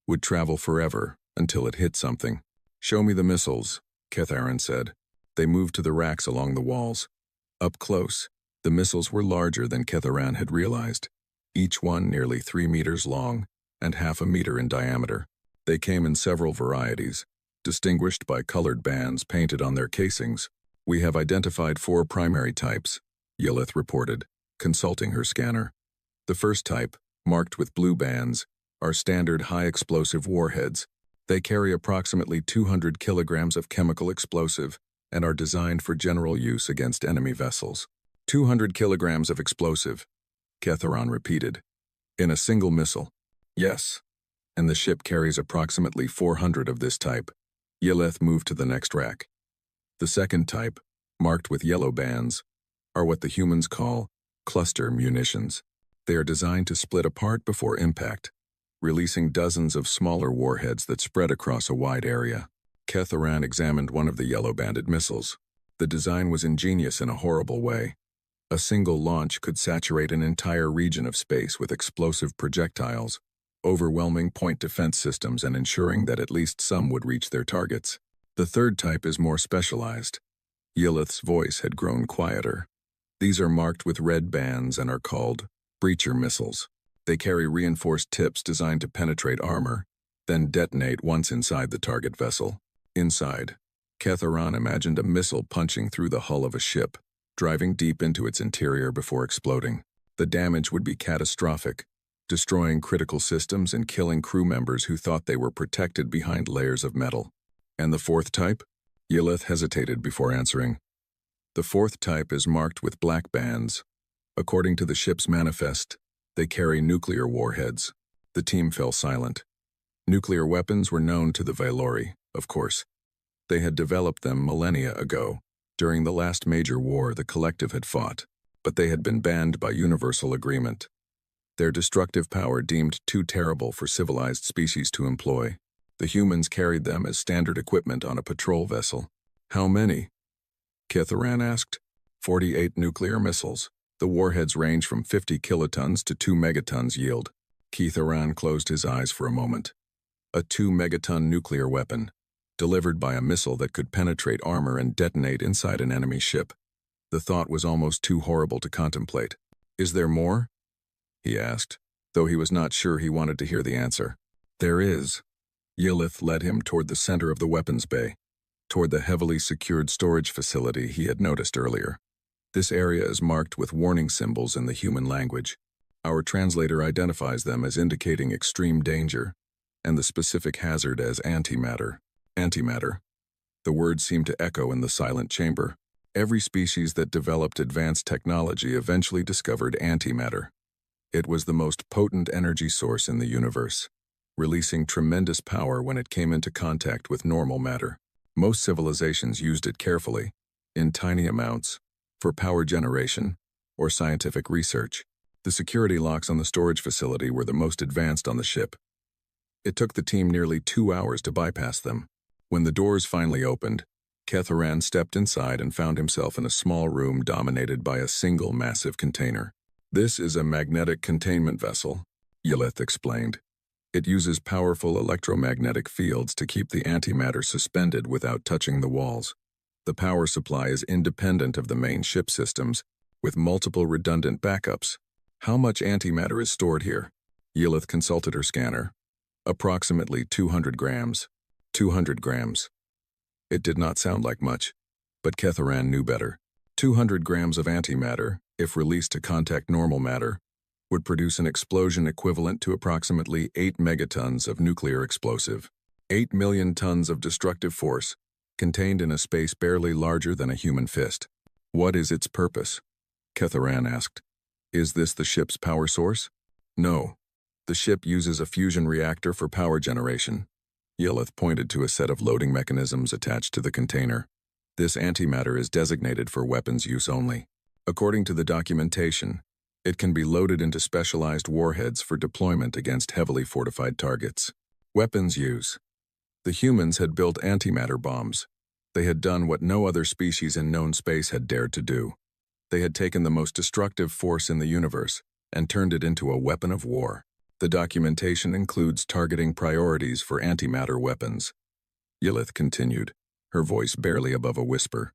would travel forever until it hit something. "Show me the missiles," Ketharan said. They moved to the racks along the walls. Up close, the missiles were larger than Ketharan had realized, each one nearly 3 meters long and half a meter in diameter. They came in several varieties, distinguished by colored bands painted on their casings. "We have identified 4 primary types," Yeleth reported, consulting her scanner. "The first type, marked with blue bands, are standard high-explosive warheads. They carry approximately 200 kilograms of chemical explosive and are designed for general use against enemy vessels." 200 kilograms of explosive, Ketharan repeated. "In a single missile?" "Yes. And the ship carries approximately 400 of this type." Yeleth moved to the next rack. "The second type, marked with yellow bands, are what the humans call cluster munitions. They are designed to split apart before impact, releasing dozens of smaller warheads that spread across a wide area." Ketharan examined one of the yellow-banded missiles. The design was ingenious in a horrible way. A single launch could saturate an entire region of space with explosive projectiles, overwhelming point defense systems and ensuring that at least some would reach their targets. "The third type is more specialized." Yeleth's voice had grown quieter. "These are marked with red bands and are called breacher missiles. They carry reinforced tips designed to penetrate armor, then detonate once inside the target vessel." Inside, Ketharan imagined a missile punching through the hull of a ship, driving deep into its interior before exploding. The damage would be catastrophic, destroying critical systems and killing crew members who thought they were protected behind layers of metal. And the fourth type? Yelith hesitated before answering. The fourth type is marked with black bands. According to the ship's manifest, they carry nuclear warheads. The team fell silent. Nuclear weapons were known to the Valori, of course. They had developed them millennia ago, during the last major war the Collective had fought, but they had been banned by universal agreement. Their destructive power deemed too terrible for civilized species to employ. The humans carried them as standard equipment on a patrol vessel. How many? Kitharan asked. 48 nuclear missiles. The warheads range from 50 kilotons to 2 megatons yield. Kitharan closed his eyes for a moment. A 2-megaton nuclear weapon, delivered by a missile that could penetrate armor and detonate inside an enemy ship. The thought was almost too horrible to contemplate. Is there more? He asked, though he was not sure he wanted to hear the answer. There is. Yelith led him toward the center of the weapons bay, toward the heavily secured storage facility he had noticed earlier. This area is marked with warning symbols in the human language. Our translator identifies them as indicating extreme danger, and the specific hazard as antimatter. Antimatter. The words seemed to echo in the silent chamber. Every species that developed advanced technology eventually discovered antimatter. It was the most potent energy source in the universe, releasing tremendous power when it came into contact with normal matter. Most civilizations used it carefully, in tiny amounts, for power generation or scientific research. The security locks on the storage facility were the most advanced on the ship. It took the team nearly 2 hours to bypass them. When the doors finally opened, Kitharan stepped inside and found himself in a small room dominated by a single massive container. This is a magnetic containment vessel, Yelith explained. It uses powerful electromagnetic fields to keep the antimatter suspended without touching the walls. The power supply is independent of the main ship systems, with multiple redundant backups. How much antimatter is stored here? Yelith consulted her scanner. Approximately 200 grams. 200 grams. It did not sound like much, but Kitharan knew better. 200 grams of antimatter, if released to contact normal matter, would produce an explosion equivalent to approximately 8 megatons of nuclear explosive. 8 million tons of destructive force, contained in a space barely larger than a human fist. What is its purpose? Kitharan asked. Is this the ship's power source? No. The ship uses a fusion reactor for power generation. Yelith pointed to a set of loading mechanisms attached to the container. This antimatter is designated for weapons use only. According to the documentation, it can be loaded into specialized warheads for deployment against heavily fortified targets. Weapons use. The humans had built antimatter bombs. They had done what no other species in known space had dared to do. They had taken the most destructive force in the universe and turned it into a weapon of war. The documentation includes targeting priorities for antimatter weapons. Yelith continued, her voice barely above a whisper.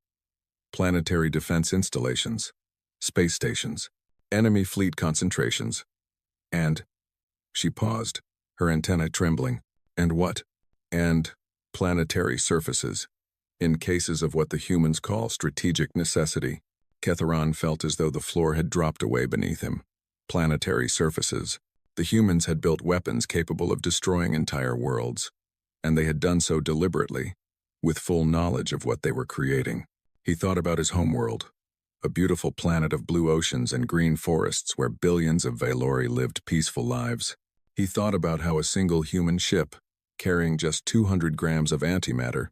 Planetary defense installations, space stations, enemy fleet concentrations, and... She paused, her antennae trembling. And what? And planetary surfaces. In cases of what the humans call strategic necessity, Kitharan felt as though the floor had dropped away beneath him. Planetary surfaces. The humans had built weapons capable of destroying entire worlds, and they had done so deliberately, with full knowledge of what they were creating. He thought about his homeworld, a beautiful planet of blue oceans and green forests where billions of Valori lived peaceful lives. He thought about how a single human ship, carrying just 200 grams of antimatter,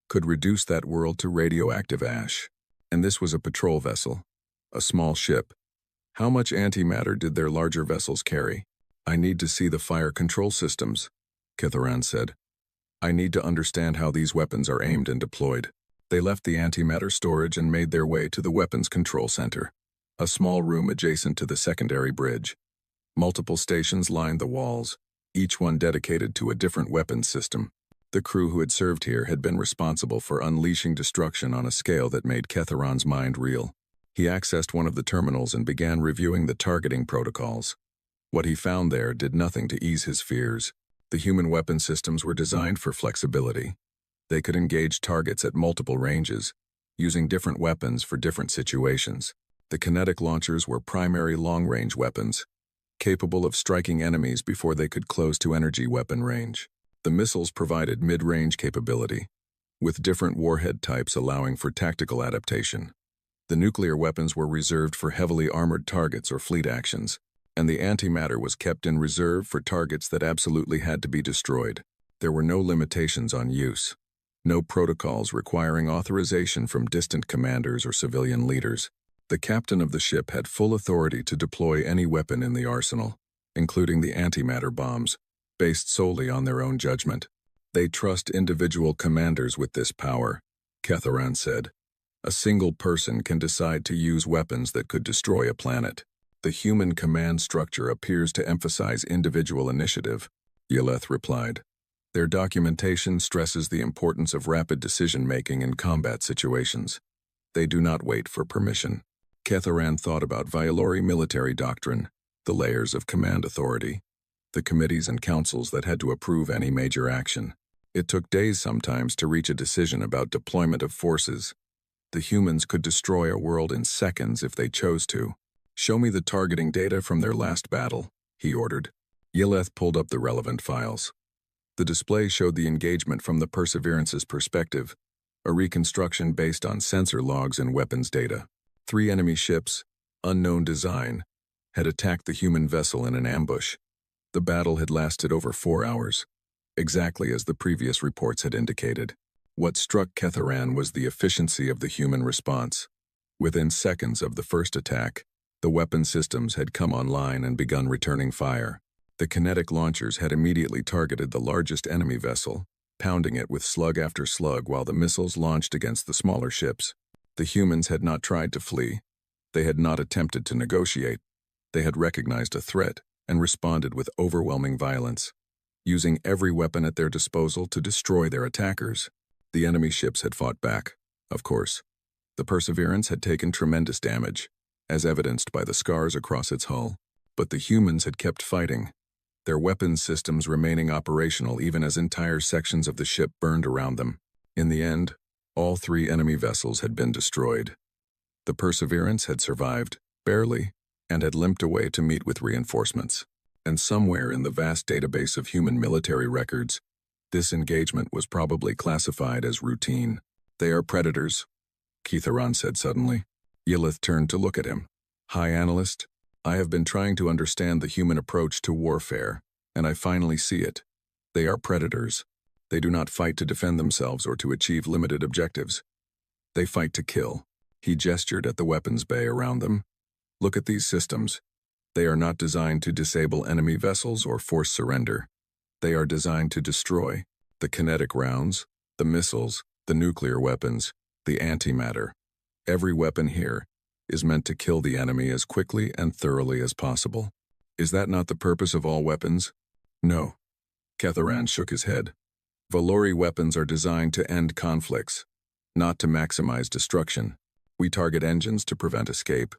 could reduce that world to radioactive ash. And this was a patrol vessel, a small ship. How much antimatter did their larger vessels carry? I need to see the fire control systems, Kitharan said. I need to understand how these weapons are aimed and deployed. They left the antimatter storage and made their way to the weapons control center, a small room adjacent to the secondary bridge. Multiple stations lined the walls, each one dedicated to a different weapons system. The crew who had served here had been responsible for unleashing destruction on a scale that made Kitharan's mind reel. He accessed one of the terminals and began reviewing the targeting protocols. What he found there did nothing to ease his fears. The human weapon systems were designed for flexibility. They could engage targets at multiple ranges, using different weapons for different situations. The kinetic launchers were primary long-range weapons. capable of striking enemies before they could close to energy weapon range. The missiles provided mid-range capability, with different warhead types allowing for tactical adaptation. The nuclear weapons were reserved for heavily armored targets or fleet actions, and the antimatter was kept in reserve for targets that absolutely had to be destroyed. There were no limitations on use, no protocols requiring authorization from distant commanders or civilian leaders. The captain of the ship had full authority to deploy any weapon in the arsenal, including the antimatter bombs, based solely on their own judgment. They trust individual commanders with this power, Ketharan said. A single person can decide to use weapons that could destroy a planet. The human command structure appears to emphasize individual initiative, Yeleth replied. Their documentation stresses the importance of rapid decision-making in combat situations. They do not wait for permission. Ketharan thought about Violori military doctrine, the layers of command authority, the committees and councils that had to approve any major action. It took days sometimes to reach a decision about deployment of forces. The humans could destroy a world in seconds if they chose to. Show me the targeting data from their last battle, he ordered. Yeleth pulled up the relevant files. The display showed the engagement from the Perseverance's perspective, a reconstruction based on sensor logs and weapons data. 3 enemy ships, unknown design, had attacked the human vessel in an ambush. The battle had lasted over 4 hours, exactly as the previous reports had indicated. What struck Ketharan was the efficiency of the human response. Within seconds of the first attack, the weapon systems had come online and begun returning fire. The kinetic launchers had immediately targeted the largest enemy vessel, pounding it with slug after slug while the missiles launched against the smaller ships. The humans had not tried to flee. They had not attempted to negotiate. They had recognized a threat and responded with overwhelming violence, using every weapon at their disposal to destroy their attackers. The enemy ships had fought back, of course. The Perseverance had taken tremendous damage, as evidenced by the scars across its hull. But the humans had kept fighting, their weapons systems remaining operational even as entire sections of the ship burned around them. In the end, all 3 enemy vessels had been destroyed. The Perseverance had survived, barely, and had limped away to meet with reinforcements. And somewhere in the vast database of human military records, this engagement was probably classified as routine. They are predators, Ketharan said suddenly. Yeleth turned to look at him. High Analyst, I have been trying to understand the human approach to warfare, and I finally see it. They are predators. They do not fight to defend themselves or to achieve limited objectives. They fight to kill. He gestured at the weapons bay around them. Look at these systems. They are not designed to disable enemy vessels or force surrender. They are designed to destroy the kinetic rounds, the missiles, the nuclear weapons, the antimatter. Every weapon here is meant to kill the enemy as quickly and thoroughly as possible. Is that not the purpose of all weapons? No. Ketharan shook his head. Valori weapons are designed to end conflicts, not to maximize destruction. We target engines to prevent escape,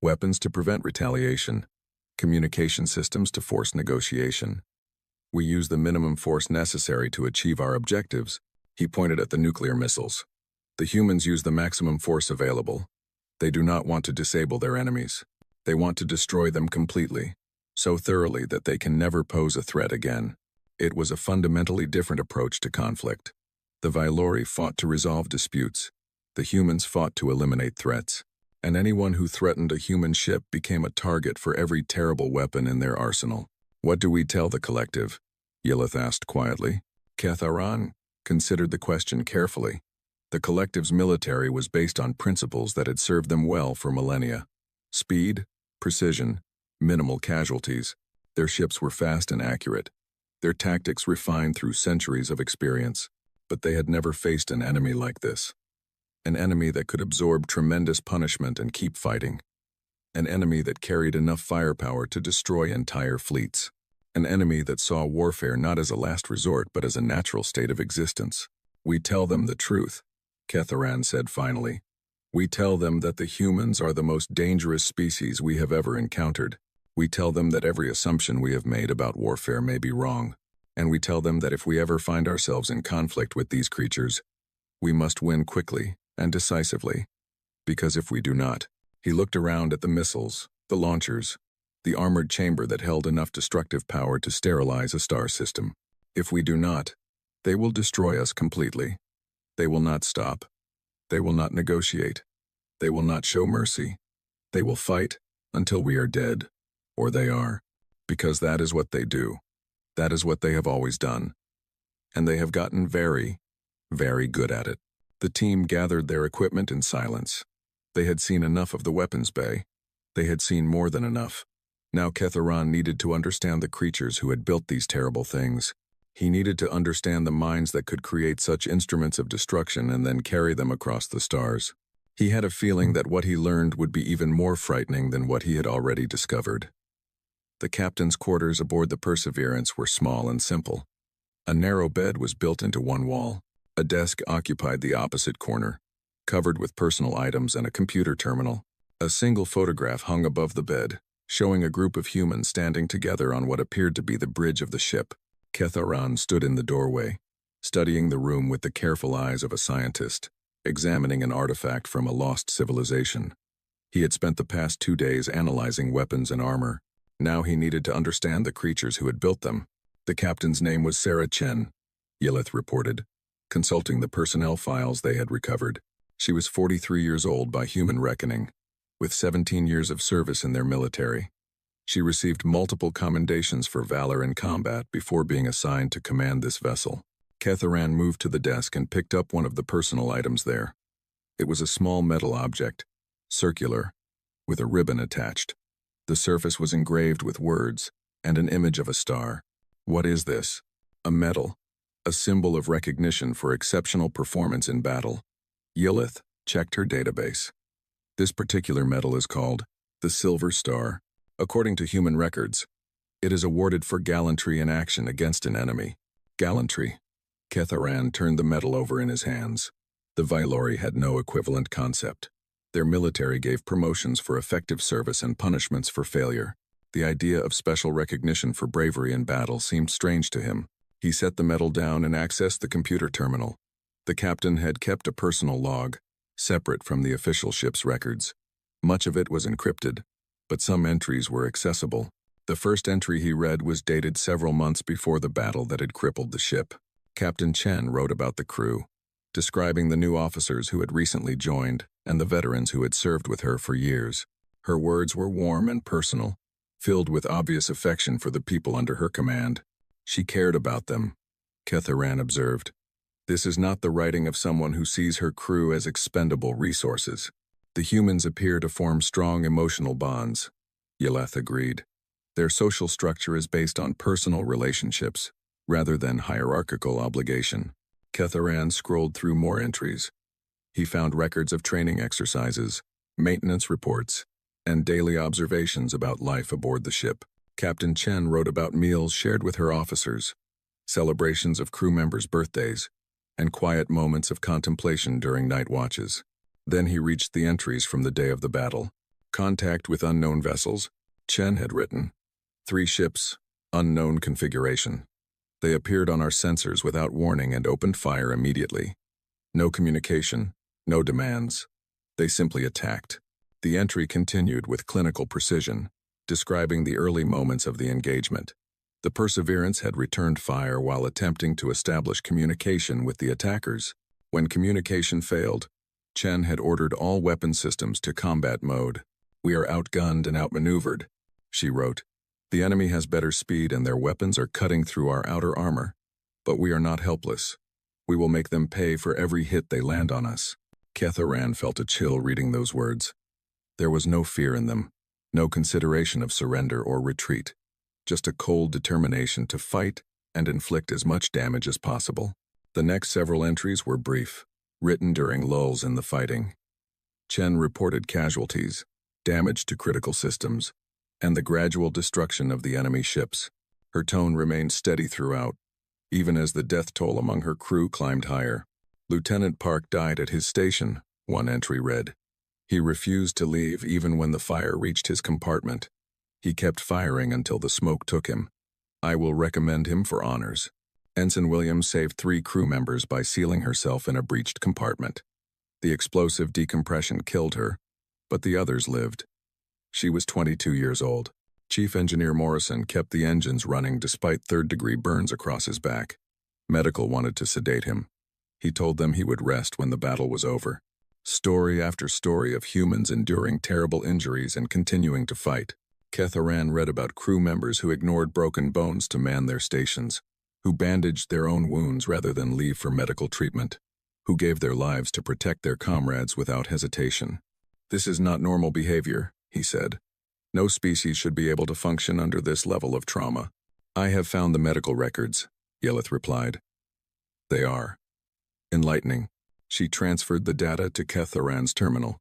weapons to prevent retaliation, communication systems to force negotiation. We use the minimum force necessary to achieve our objectives. He pointed at the nuclear missiles. The humans use the maximum force available. They do not want to disable their enemies. They want to destroy them completely, so thoroughly that they can never pose a threat again. It was a fundamentally different approach to conflict. The Vailori fought to resolve disputes. The humans fought to eliminate threats. And anyone who threatened a human ship became a target for every terrible weapon in their arsenal. What do we tell the collective? Yeleth asked quietly. Ketharan considered the question carefully. The collective's military was based on principles that had served them well for millennia. Speed, precision, minimal casualties. Their ships were fast and accurate. Their tactics refined through centuries of experience. But they had never faced an enemy like this. An enemy that could absorb tremendous punishment and keep fighting. An enemy that carried enough firepower to destroy entire fleets. An enemy that saw warfare not as a last resort but as a natural state of existence. We tell them the truth, Ketharan said finally. We tell them that the humans are the most dangerous species we have ever encountered. We tell them that every assumption we have made about warfare may be wrong. And we tell them that if we ever find ourselves in conflict with these creatures, we must win quickly and decisively. Because if we do not, he looked around at the missiles, the launchers, the armored chamber that held enough destructive power to sterilize a star system. If we do not, they will destroy us completely. They will not stop. They will not negotiate. They will not show mercy. They will fight until we are dead, or they are, because that is what they do. That is what they have always done. And they have gotten very, very good at it. The team gathered their equipment in silence. They had seen enough of the weapons bay. They had seen more than enough. Now Ketharan needed to understand the creatures who had built these terrible things. He needed to understand the minds that could create such instruments of destruction and then carry them across the stars. He had a feeling that what he learned would be even more frightening than what he had already discovered. The captain's quarters aboard the Perseverance were small and simple. A narrow bed was built into one wall. A desk occupied the opposite corner, covered with personal items and a computer terminal. A single photograph hung above the bed, showing a group of humans standing together on what appeared to be the bridge of the ship. Ketharan stood in the doorway, studying the room with the careful eyes of a scientist, examining an artifact from a lost civilization. He had spent the past 2 days analyzing weapons and armor. Now he needed to understand the creatures who had built them. The captain's name was Sarah Chen, Yelith reported, consulting the personnel files they had recovered. She was 43 years old by human reckoning, with 17 years of service in their military. She received multiple commendations for valor in combat before being assigned to command this vessel. Ketharan moved to the desk and picked up one of the personal items there. It was a small metal object, circular, with a ribbon attached. The surface was engraved with words and an image of a star. What is this? A medal, a symbol of recognition for exceptional performance in battle. Yelith checked her database. This particular medal is called the Silver Star. According to human records, it is awarded for gallantry in action against an enemy. Gallantry. Ketharan turned the medal over in his hands. The Vailori had no equivalent concept. Their military gave promotions for effective service and punishments for failure. The idea of special recognition for bravery in battle seemed strange to him. He set the medal down and accessed the computer terminal. The captain had kept a personal log, separate from the official ship's records. Much of it was encrypted, but some entries were accessible. The first entry he read was dated several months before the battle that had crippled the ship. Captain Chen wrote about the crew, describing the new officers who had recently joined and the veterans who had served with her for years. Her words were warm and personal, filled with obvious affection for the people under her command. She cared about them, Ketharan observed. This is not the writing of someone who sees her crew as expendable resources. The humans appear to form strong emotional bonds, Yelith agreed. Their social structure is based on personal relationships, rather than hierarchical obligation. Ketharan scrolled through more entries. He found records of training exercises, maintenance reports, and daily observations about life aboard the ship. Captain Chen wrote about meals shared with her officers, celebrations of crew members' birthdays, and quiet moments of contemplation during night watches. Then he reached the entries from the day of the battle. Contact with unknown vessels, Chen had written. 3 ships, unknown configuration. They appeared on our sensors without warning and opened fire immediately. No communication, no demands. They simply attacked. The entry continued with clinical precision, describing the early moments of the engagement. The Perseverance had returned fire while attempting to establish communication with the attackers. When communication failed, Chen had ordered all weapon systems to combat mode. We are outgunned and outmaneuvered, she wrote. The enemy has better speed and their weapons are cutting through our outer armor. But we are not helpless. We will make them pay for every hit they land on us. Ketharan felt a chill reading those words. There was no fear in them, no consideration of surrender or retreat, just a cold determination to fight and inflict as much damage as possible. The next several entries were brief, written during lulls in the fighting. Chen reported casualties, damage to critical systems, and the gradual destruction of the enemy ships. Her tone remained steady throughout, even as the death toll among her crew climbed higher. Lieutenant Park died at his station, one entry read. He refused to leave even when the fire reached his compartment. He kept firing until the smoke took him. I will recommend him for honors. Ensign Williams saved 3 crew members by sealing herself in a breached compartment. The explosive decompression killed her, but the others lived. She was 22 years old. Chief Engineer Morrison kept the engines running despite third-degree burns across his back. Medical wanted to sedate him. He told them he would rest when the battle was over. Story after story of humans enduring terrible injuries and continuing to fight. Ketharan read about crew members who ignored broken bones to man their stations, who bandaged their own wounds rather than leave for medical treatment, who gave their lives to protect their comrades without hesitation. "This is not normal behavior," he said. "No species should be able to function under this level of trauma." "I have found the medical records," Yelith replied. "They are enlightening." She transferred the data to Ketharan's terminal.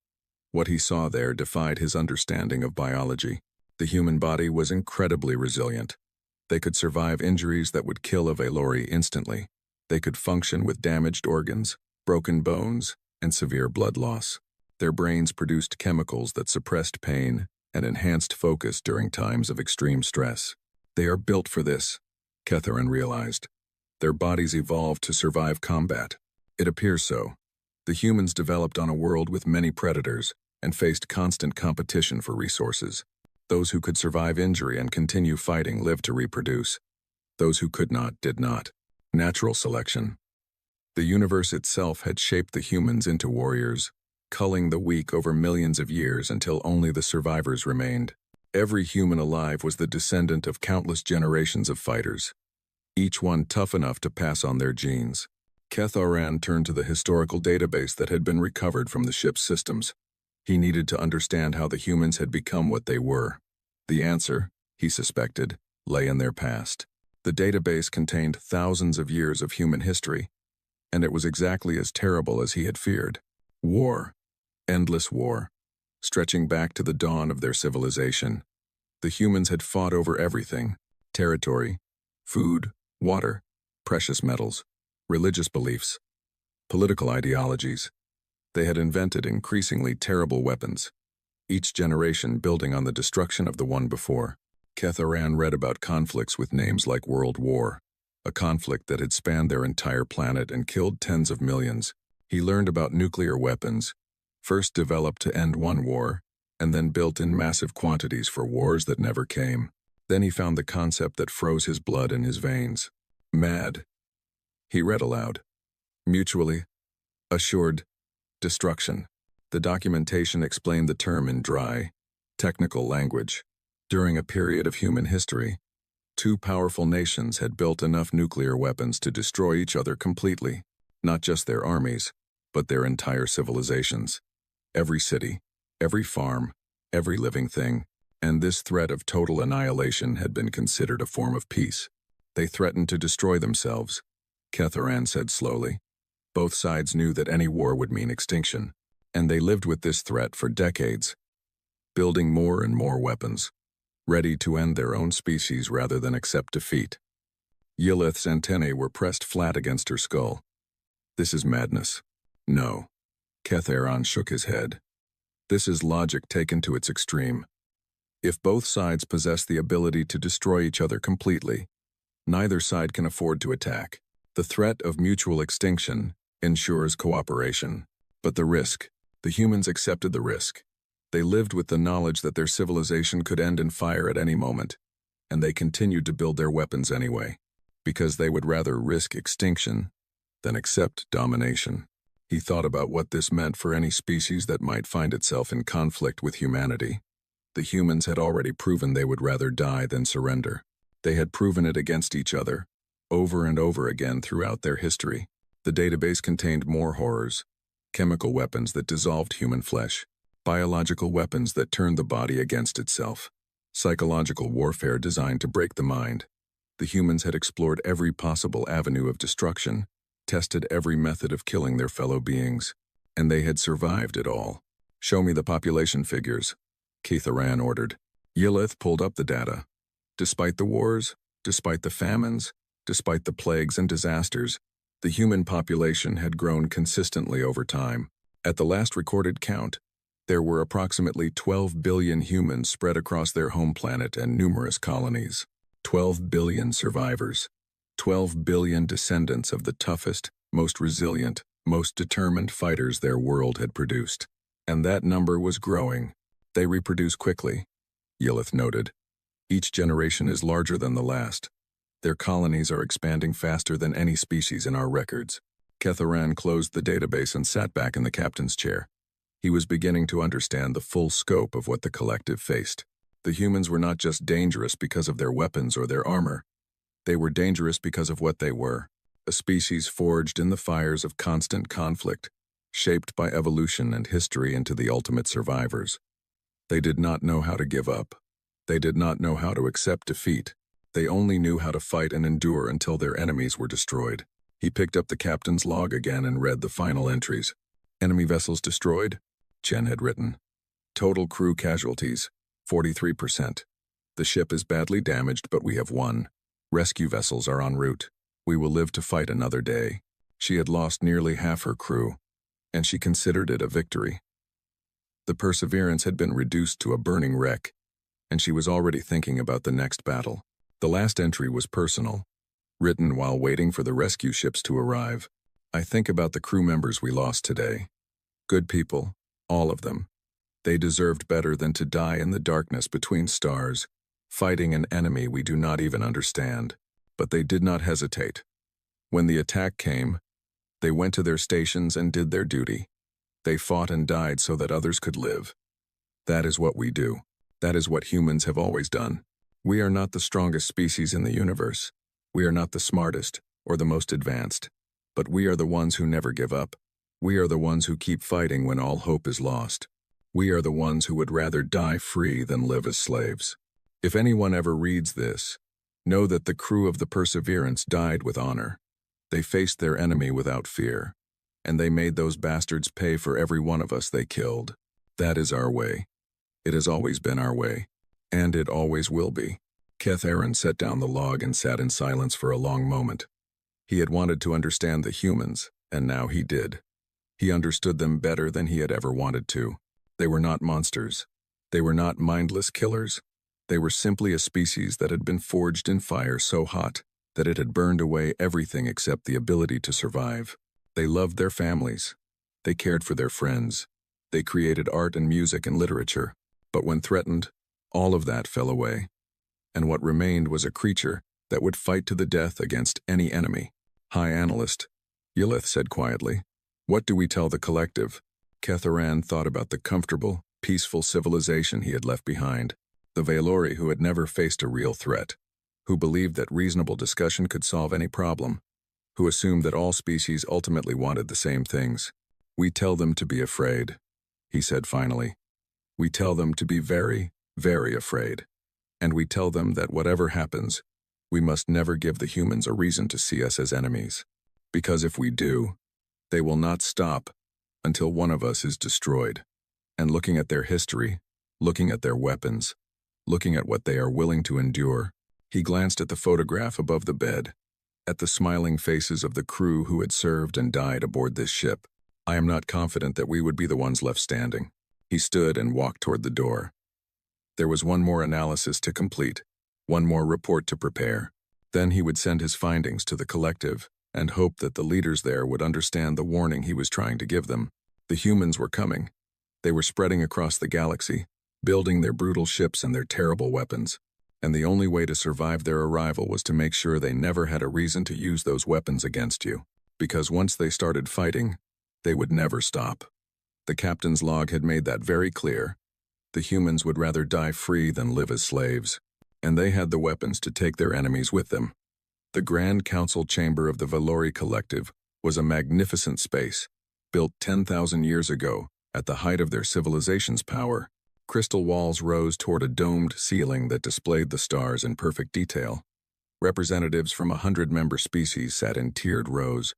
What he saw there defied his understanding of biology. The human body was incredibly resilient. They could survive injuries that would kill a Valori instantly. They could function with damaged organs, broken bones, and severe blood loss. Their brains produced chemicals that suppressed pain and enhanced focus during times of extreme stress. "They are built for this," Ketharan realized. "Their bodies evolved to survive combat." It appears so. The humans developed on a world with many predators and faced constant competition for resources. Those who could survive injury and continue fighting lived to reproduce. Those who could not did not. Natural selection. The universe itself had shaped the humans into warriors, culling the weak over millions of years until only the survivors remained. Every human alive was the descendant of countless generations of fighters, each one tough enough to pass on their genes. Ketharan turned to the historical database that had been recovered from the ship's systems. He needed to understand how the humans had become what they were. The answer, he suspected, lay in their past. The database contained thousands of years of human history, and it was exactly as terrible as he had feared. War. Endless war. Stretching back to the dawn of their civilization. The humans had fought over everything: territory, food, water, precious metals, religious beliefs, political ideologies. They had invented increasingly terrible weapons, each generation building on the destruction of the one before. Ketharan read about conflicts with names like World War, a conflict that had spanned their entire planet and killed tens of millions. He learned about nuclear weapons, first developed to end one war, and then built in massive quantities for wars that never came. Then he found the concept that froze his blood in his veins. "Mad," he read aloud. "Mutually assured destruction." The documentation explained the term in dry, technical language. During a period of human history, two powerful nations had built enough nuclear weapons to destroy each other completely, not just their armies, but their entire civilizations. Every city, every farm, every living thing, and this threat of total annihilation had been considered a form of peace. "They threatened to destroy themselves," Ketharan said slowly. Both sides knew that any war would mean extinction, and they lived with this threat for decades, building more and more weapons, ready to end their own species rather than accept defeat. Yelith's antennae were pressed flat against her skull. "This is madness." "No." Ketharan shook his head. "This is logic taken to its extreme. If both sides possess the ability to destroy each other completely, neither side can afford to attack. The threat of mutual extinction ensures cooperation. But the risk, the humans accepted the risk. They lived with the knowledge that their civilization could end in fire at any moment, and they continued to build their weapons anyway, because they would rather risk extinction than accept domination." He thought about what this meant for any species that might find itself in conflict with humanity. The humans had already proven they would rather die than surrender. They had proven it against each other, over and over again throughout their history. The database contained more horrors: chemical weapons that dissolved human flesh, biological weapons that turned the body against itself, psychological warfare designed to break the mind. The humans had explored every possible avenue of destruction, tested every method of killing their fellow beings, and they had survived it all. "Show me the population figures," Ketharan ordered. Yelith pulled up the data. Despite the wars, despite the famines, despite the plagues and disasters, the human population had grown consistently over time. At the last recorded count, there were approximately 12 billion humans spread across their home planet and numerous colonies. 12 billion survivors. 12 billion descendants of the toughest, most resilient, most determined fighters their world had produced. And that number was growing. "They reproduce quickly," Yelith noted. Each generation is larger than the last. Their colonies are expanding faster than any species in our records. Ketharan closed the database and sat back in the captain's chair. He was beginning to understand the full scope of what the collective faced. The humans were not just dangerous because of their weapons or their armor. They were dangerous because of what they were, a species forged in the fires of constant conflict, shaped by evolution and history into the ultimate survivors. They did not know how to give up. They did not know how to accept defeat. They only knew how to fight and endure until their enemies were destroyed. He picked up the captain's log again and read the final entries. Enemy vessels destroyed, Chen had written. Total crew casualties, 43%. The ship is badly damaged, but we have won. Rescue vessels are en route. We will live to fight another day. She had lost nearly half her crew, and she considered it a victory. The Perseverance had been reduced to a burning wreck, and she was already thinking about the next battle. The last entry was personal, written while waiting for the rescue ships to arrive. I think about the crew members we lost today. Good people, all of them. They deserved better than to die in the darkness between stars, fighting an enemy we do not even understand. But they did not hesitate. When the attack came, they went to their stations and did their duty. They fought and died so that others could live. That is what we do. That is what humans have always done. We are not the strongest species in the universe. We are not the smartest or the most advanced. But we are the ones who never give up. We are the ones who keep fighting when all hope is lost. We are the ones who would rather die free than live as slaves. If anyone ever reads this, know that the crew of the Perseverance died with honor. They faced their enemy without fear, and they made those bastards pay for every one of us they killed. That is our way. It has always been our way, and it always will be. Ketharan set down the log and sat in silence for a long moment. He had wanted to understand the humans, and now he did. He understood them better than he had ever wanted to. They were not monsters. They were not mindless killers. They were simply a species that had been forged in fire so hot that it had burned away everything except the ability to survive. They loved their families. They cared for their friends. They created art and music and literature. But when threatened, all of that fell away. And what remained was a creature that would fight to the death against any enemy. High Analyst, Yelith said quietly. What do we tell the collective? Ketharan thought about the comfortable, peaceful civilization he had left behind. The Valori who had never faced a real threat, who believed that reasonable discussion could solve any problem, who assumed that all species ultimately wanted the same things. We tell them to be afraid, he said finally. We tell them to be very, very afraid. And we tell them that whatever happens, we must never give the humans a reason to see us as enemies. Because if we do, they will not stop until one of us is destroyed. And looking at their history, looking at their weapons, looking at what they are willing to endure, he glanced at the photograph above the bed, at the smiling faces of the crew who had served and died aboard this ship. I am not confident that we would be the ones left standing. He stood and walked toward the door. There was one more analysis to complete, one more report to prepare. Then he would send his findings to the collective and hope that the leaders there would understand the warning he was trying to give them. The humans were coming. They were spreading across the galaxy, building their brutal ships and their terrible weapons. And the only way to survive their arrival was to make sure they never had a reason to use those weapons against you. Because once they started fighting, they would never stop. The captain's log had made that very clear. The humans would rather die free than live as slaves. And they had the weapons to take their enemies with them. The Grand Council chamber of the Valori Collective was a magnificent space, built 10,000 years ago at the height of their civilization's power. Crystal walls rose toward a domed ceiling that displayed the stars in perfect detail. Representatives from 100-member species sat in tiered rows,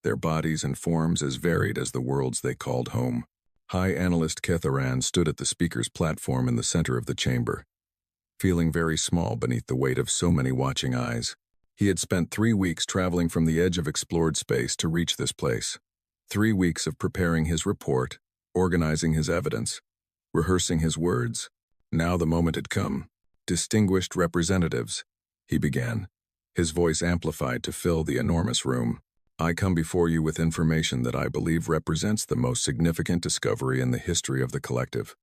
their bodies and forms as varied as the worlds they called home. High Analyst Ketharan stood at the speaker's platform in the center of the chamber, feeling very small beneath the weight of so many watching eyes. He had spent 3 weeks traveling from the edge of explored space to reach this place. 3 weeks of preparing his report, organizing his evidence, rehearsing his words. Now the moment had come. Distinguished representatives, he began, his voice amplified to fill the enormous room. I come before you with information that I believe represents the most significant discovery in the history of the collective.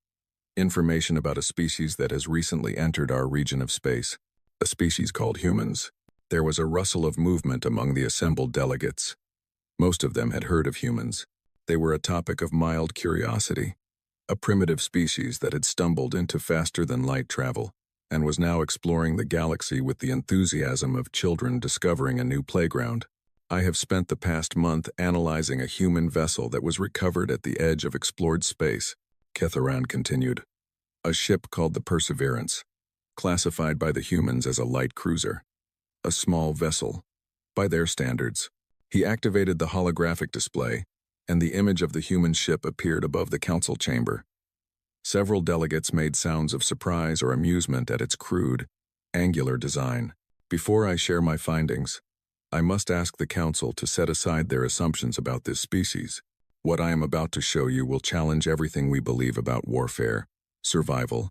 Information about a species that has recently entered our region of space, a species called humans. There was a rustle of movement among the assembled delegates. Most of them had heard of humans. They were a topic of mild curiosity, a primitive species that had stumbled into faster-than-light travel and was now exploring the galaxy with the enthusiasm of children discovering a new playground. I have spent the past month analyzing a human vessel that was recovered at the edge of explored space, Ketharan continued. A ship called the Perseverance, classified by the humans as a light cruiser. A small vessel, by their standards. He activated the holographic display, and the image of the human ship appeared above the council chamber. Several delegates made sounds of surprise or amusement at its crude, angular design. Before I share my findings, I must ask the council to set aside their assumptions about this species. What I am about to show you will challenge everything we believe about warfare, survival,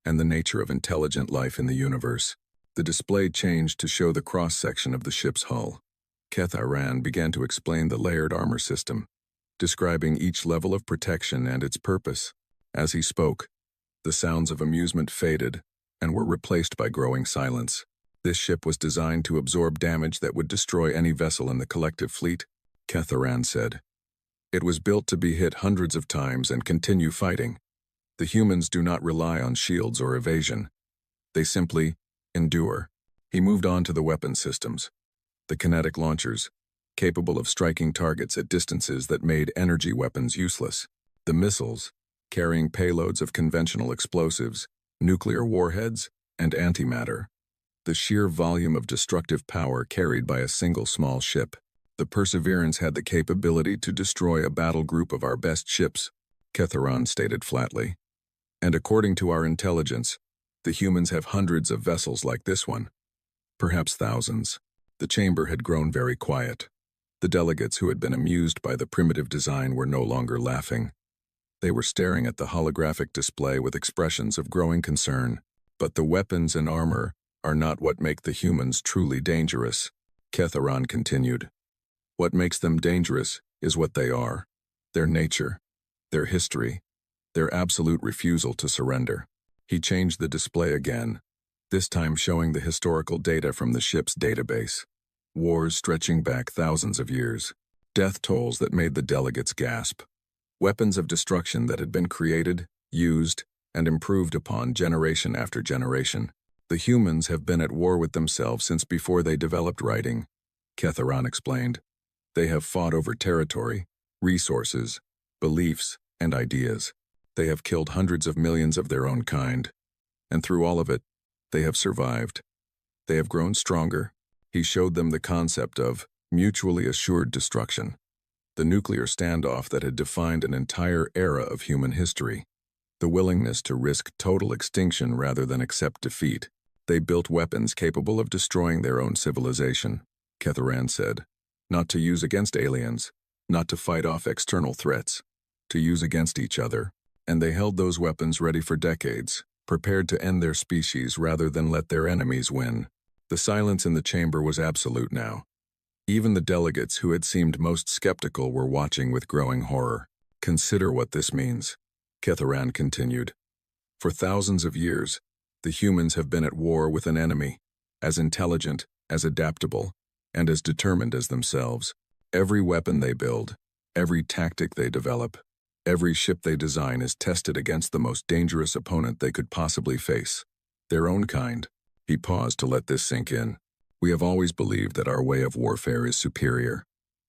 and the nature of intelligent life in the universe. The display changed to show the cross-section of the ship's hull. Ketharan began to explain the layered armor system, describing each level of protection and its purpose. As he spoke, the sounds of amusement faded and were replaced by growing silence. This ship was designed to absorb damage that would destroy any vessel in the collective fleet, Ketharan said. It was built to be hit hundreds of times and continue fighting. The humans do not rely on shields or evasion. They simply endure. He moved on to the weapon systems. The kinetic launchers, capable of striking targets at distances that made energy weapons useless. The missiles, carrying payloads of conventional explosives, nuclear warheads, and antimatter. The sheer volume of destructive power carried by a single small ship. The Perseverance had the capability to destroy a battle group of our best ships, Ketharan stated flatly. And according to our intelligence, the humans have hundreds of vessels like this one. Perhaps thousands. The chamber had grown very quiet. The delegates who had been amused by the primitive design were no longer laughing. They were staring at the holographic display with expressions of growing concern. But the weapons and armor are not what make the humans truly dangerous, Ketharan continued. What makes them dangerous is what they are, their nature, their history, their absolute refusal to surrender. He changed the display again, this time showing the historical data from the ship's database. Wars stretching back thousands of years. Death tolls that made the delegates gasp. Weapons of destruction that had been created, used, and improved upon generation after generation. The humans have been at war with themselves since before they developed writing, Ketharan explained. They have fought over territory, resources, beliefs, and ideas. They have killed hundreds of millions of their own kind. And through all of it, they have survived. They have grown stronger. He showed them the concept of mutually assured destruction, the nuclear standoff that had defined an entire era of human history, the willingness to risk total extinction rather than accept defeat. They built weapons capable of destroying their own civilization, Ketharan said, not to use against aliens, not to fight off external threats, to use against each other. And they held those weapons ready for decades, prepared to end their species rather than let their enemies win. The silence in the chamber was absolute now. Even the delegates who had seemed most skeptical were watching with growing horror. Consider what this means, Ketharan continued. For thousands of years, the humans have been at war with an enemy, as intelligent, as adaptable, and as determined as themselves. Every weapon they build, every tactic they develop, every ship they design is tested against the most dangerous opponent they could possibly face, their own kind. He paused to let this sink in. We have always believed that our way of warfare is superior.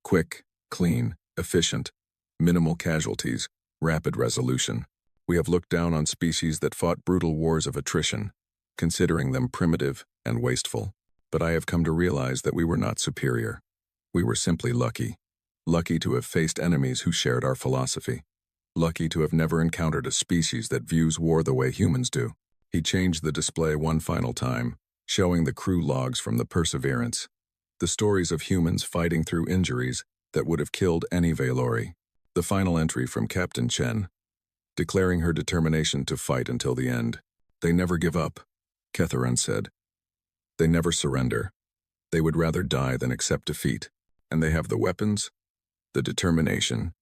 Quick, clean, efficient, minimal casualties, rapid resolution. We have looked down on species that fought brutal wars of attrition, considering them primitive and wasteful. But I have come to realize that we were not superior. We were simply lucky. Lucky to have faced enemies who shared our philosophy. Lucky to have never encountered a species that views war the way humans do. He changed the display one final time, showing the crew logs from the Perseverance. The stories of humans fighting through injuries that would have killed any Valori. The final entry from Captain Chen, declaring her determination to fight until the end. They never give up, Ketharan said. They never surrender. They would rather die than accept defeat. And they have the weapons, the determination,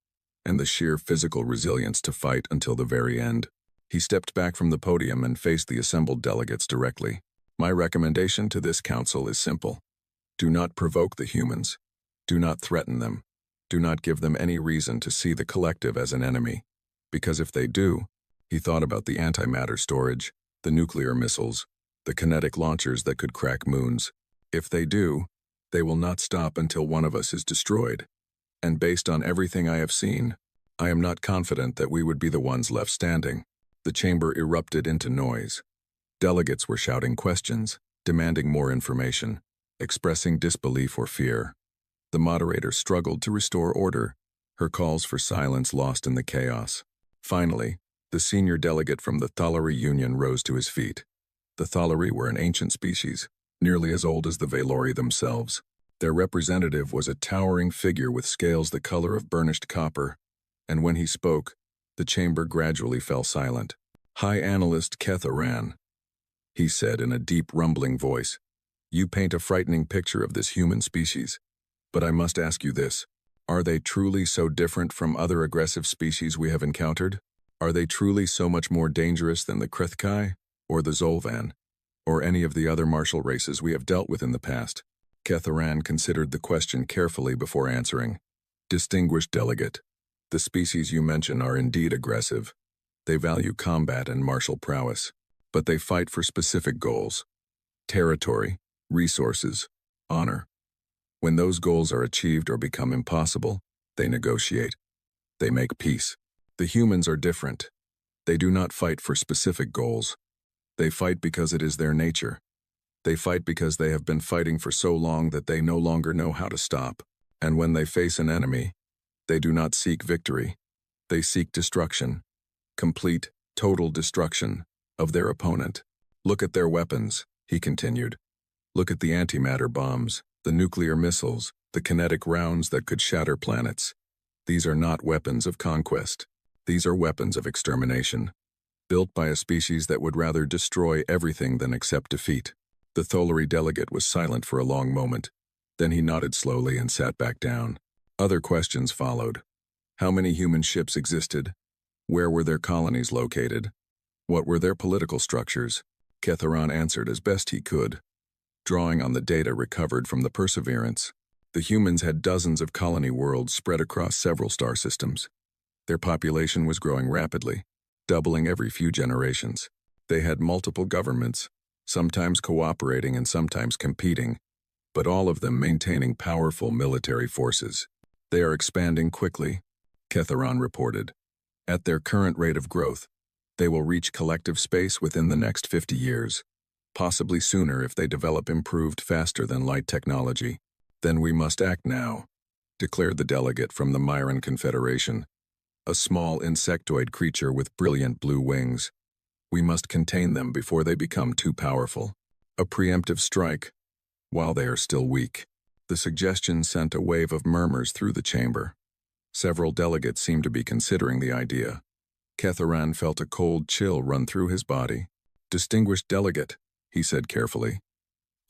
and the sheer physical resilience to fight until the very end. He stepped back from the podium and faced the assembled delegates directly. My recommendation to this council is simple. Do not provoke the humans. Do not threaten them. Do not give them any reason to see the collective as an enemy. Because if they do, he thought about the antimatter storage, the nuclear missiles, the kinetic launchers that could crack moons. If they do, they will not stop until one of us is destroyed. And based on everything I have seen, I am not confident that we would be the ones left standing. The chamber erupted into noise. Delegates were shouting questions, demanding more information, expressing disbelief or fear. The moderator struggled to restore order, her calls for silence lost in the chaos. Finally, the senior delegate from the Thalari Union rose to his feet. The Thalari were an ancient species, nearly as old as the Valori themselves. Their representative was a towering figure with scales the color of burnished copper, and when he spoke, the chamber gradually fell silent. High Analyst Ketharan, he said in a deep, rumbling voice, you paint a frightening picture of this human species. But I must ask you this. Are they truly so different from other aggressive species we have encountered? Are they truly so much more dangerous than the Krithkai, or the Zolvan, or any of the other martial races we have dealt with in the past? Ketharan considered the question carefully before answering. Distinguished delegate, the species you mention are indeed aggressive. They value combat and martial prowess, but they fight for specific goals. Territory, resources, honor. When those goals are achieved or become impossible, they negotiate. They make peace. The humans are different. They do not fight for specific goals. They fight because it is their nature. They fight because they have been fighting for so long that they no longer know how to stop. And when they face an enemy, they do not seek victory. They seek destruction. Complete, total destruction of their opponent. Look at their weapons, he continued. Look at the antimatter bombs, the nuclear missiles, the kinetic rounds that could shatter planets. These are not weapons of conquest. These are weapons of extermination, built by a species that would rather destroy everything than accept defeat. The Tholari delegate was silent for a long moment. Then he nodded slowly and sat back down. Other questions followed. How many human ships existed? Where were their colonies located? What were their political structures? Ketharan answered as best he could, drawing on the data recovered from the Perseverance. The humans had dozens of colony worlds spread across several star systems. Their population was growing rapidly, doubling every few generations. They had multiple governments, sometimes cooperating and sometimes competing, but all of them maintaining powerful military forces. They are expanding quickly, Ketharan reported. At their current rate of growth, they will reach collective space within the next 50 years, possibly sooner if they develop improved faster than light technology. Then we must act now, declared the delegate from the Myran Confederation, a small insectoid creature with brilliant blue wings. We must contain them before they become too powerful. A preemptive strike, while they are still weak. The suggestion sent a wave of murmurs through the chamber. Several delegates seemed to be considering the idea. Ketharan felt a cold chill run through his body. Distinguished delegate, he said carefully,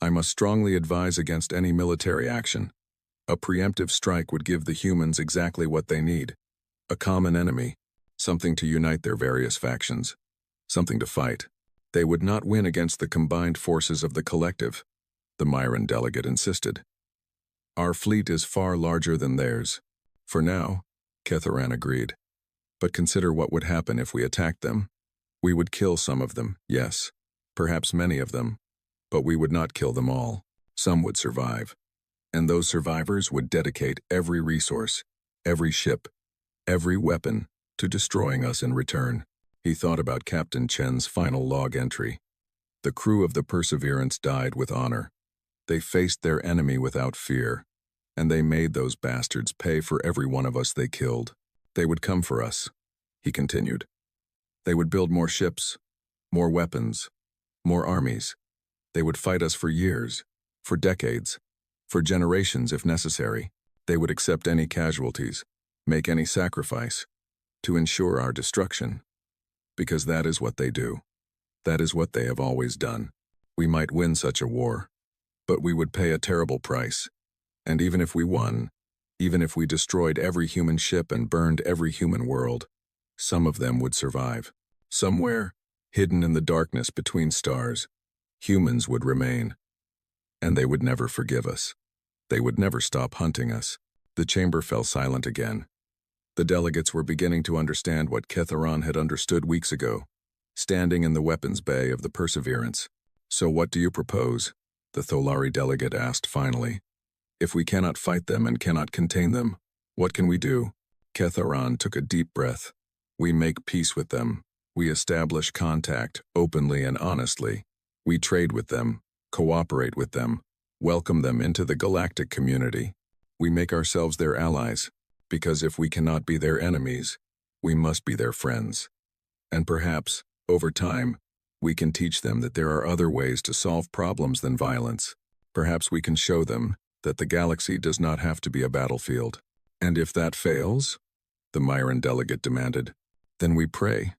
I must strongly advise against any military action. A preemptive strike would give the humans exactly what they need. A common enemy, something to unite their various factions, something to fight. They would not win against the combined forces of the collective, the Myran delegate insisted. Our fleet is far larger than theirs. For now, Ketharan agreed. But consider what would happen if we attacked them. We would kill some of them, yes, perhaps many of them, but we would not kill them all. Some would survive. And those survivors would dedicate every resource, every ship, every weapon to destroying us in return. He thought about Captain Chen's final log entry. The crew of the Perseverance died with honor. They faced their enemy without fear, and they made those bastards pay for every one of us they killed. They would come for us, he continued. They would build more ships, more weapons, more armies. They would fight us for years, for decades, for generations if necessary. They would accept any casualties, make any sacrifice, to ensure our destruction. Because that is what they do. That is what they have always done. We might win such a war, but we would pay a terrible price. And even if we won, even if we destroyed every human ship and burned every human world, some of them would survive. Somewhere, hidden in the darkness between stars, humans would remain. And they would never forgive us. They would never stop hunting us. The chamber fell silent again. The delegates were beginning to understand what Ketharan had understood weeks ago, standing in the weapons bay of the Perseverance. "So what do you propose?" the Tholari delegate asked finally. "If we cannot fight them and cannot contain them, what can we do?" Ketharan took a deep breath. "We make peace with them. We establish contact, openly and honestly. We trade with them, cooperate with them, welcome them into the galactic community. We make ourselves their allies, because if we cannot be their enemies, we must be their friends. And perhaps, over time, we can teach them that there are other ways to solve problems than violence. Perhaps we can show them that the galaxy does not have to be a battlefield." "And if that fails?" the Myron delegate demanded. "Then we pray,"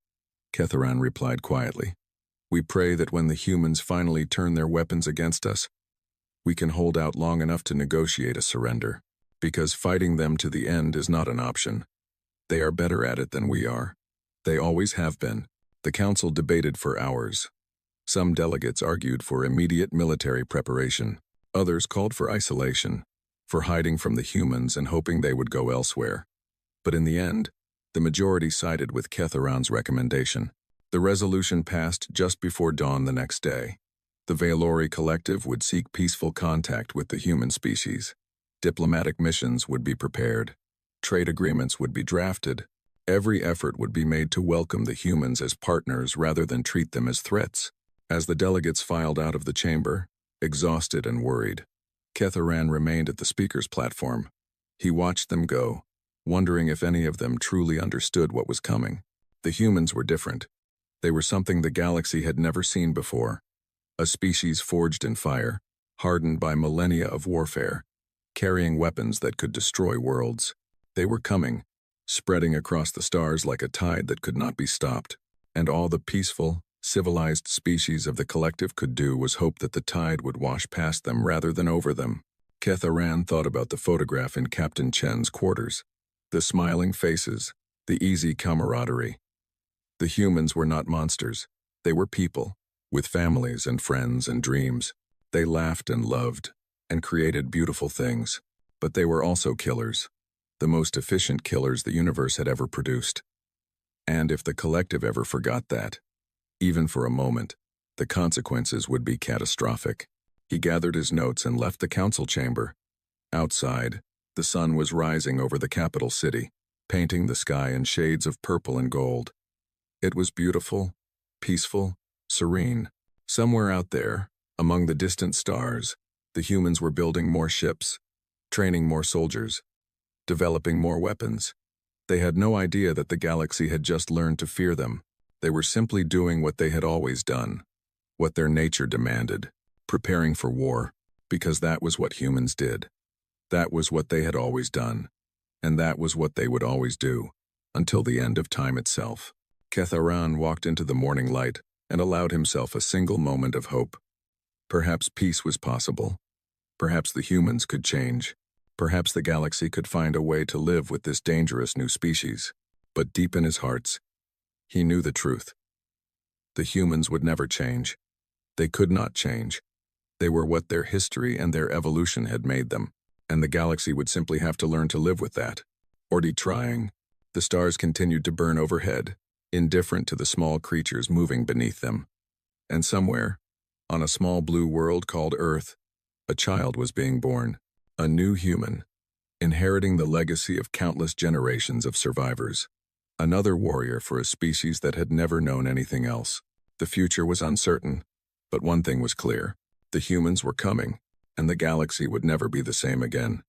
Ketharan replied quietly. "We pray that when the humans finally turn their weapons against us, we can hold out long enough to negotiate a surrender, because fighting them to the end is not an option. They are better at it than we are. They always have been." The council debated for hours. Some delegates argued for immediate military preparation. Others called for isolation, for hiding from the humans and hoping they would go elsewhere. But in the end, the majority sided with Ketharan's recommendation. The resolution passed just before dawn the next day. The Valori Collective would seek peaceful contact with the human species. Diplomatic missions would be prepared. Trade agreements would be drafted. Every effort would be made to welcome the humans as partners rather than treat them as threats. As the delegates filed out of the chamber, exhausted and worried, Ketharan remained at the speaker's platform. He watched them go, wondering if any of them truly understood what was coming. The humans were different. They were something the galaxy had never seen before. A species forged in fire, hardened by millennia of warfare, carrying weapons that could destroy worlds. They were coming, spreading across the stars like a tide that could not be stopped. And all the peaceful, civilized species of the collective could do was hope that the tide would wash past them rather than over them. Ketharan thought about the photograph in Captain Chen's quarters. The smiling faces, the easy camaraderie. The humans were not monsters. They were people, with families and friends and dreams. They laughed and loved, and created beautiful things. But they were also killers. The most efficient killers the universe had ever produced. And if the collective ever forgot that, even for a moment, the consequences would be catastrophic. He gathered his notes and left the council chamber. Outside, the sun was rising over the capital city, painting the sky in shades of purple and gold. It was beautiful, peaceful, serene. Somewhere out there, among the distant stars, the humans were building more ships, training more soldiers, developing more weapons. They had no idea that the galaxy had just learned to fear them. They were simply doing what they had always done, what their nature demanded, preparing for war, because that was what humans did. That was what they had always done, and that was what they would always do, until the end of time itself. Ketharan walked into the morning light and allowed himself a single moment of hope. Perhaps peace was possible. Perhaps the humans could change. Perhaps the galaxy could find a way to live with this dangerous new species. But deep in his heart, he knew the truth. The humans would never change. They could not change. They were what their history and their evolution had made them, and the galaxy would simply have to learn to live with that. Already trying, the stars continued to burn overhead, indifferent to the small creatures moving beneath them. And somewhere, on a small blue world called Earth, a child was being born, a new human, inheriting the legacy of countless generations of survivors. Another warrior for a species that had never known anything else. The future was uncertain, but one thing was clear. The humans were coming, and the galaxy would never be the same again.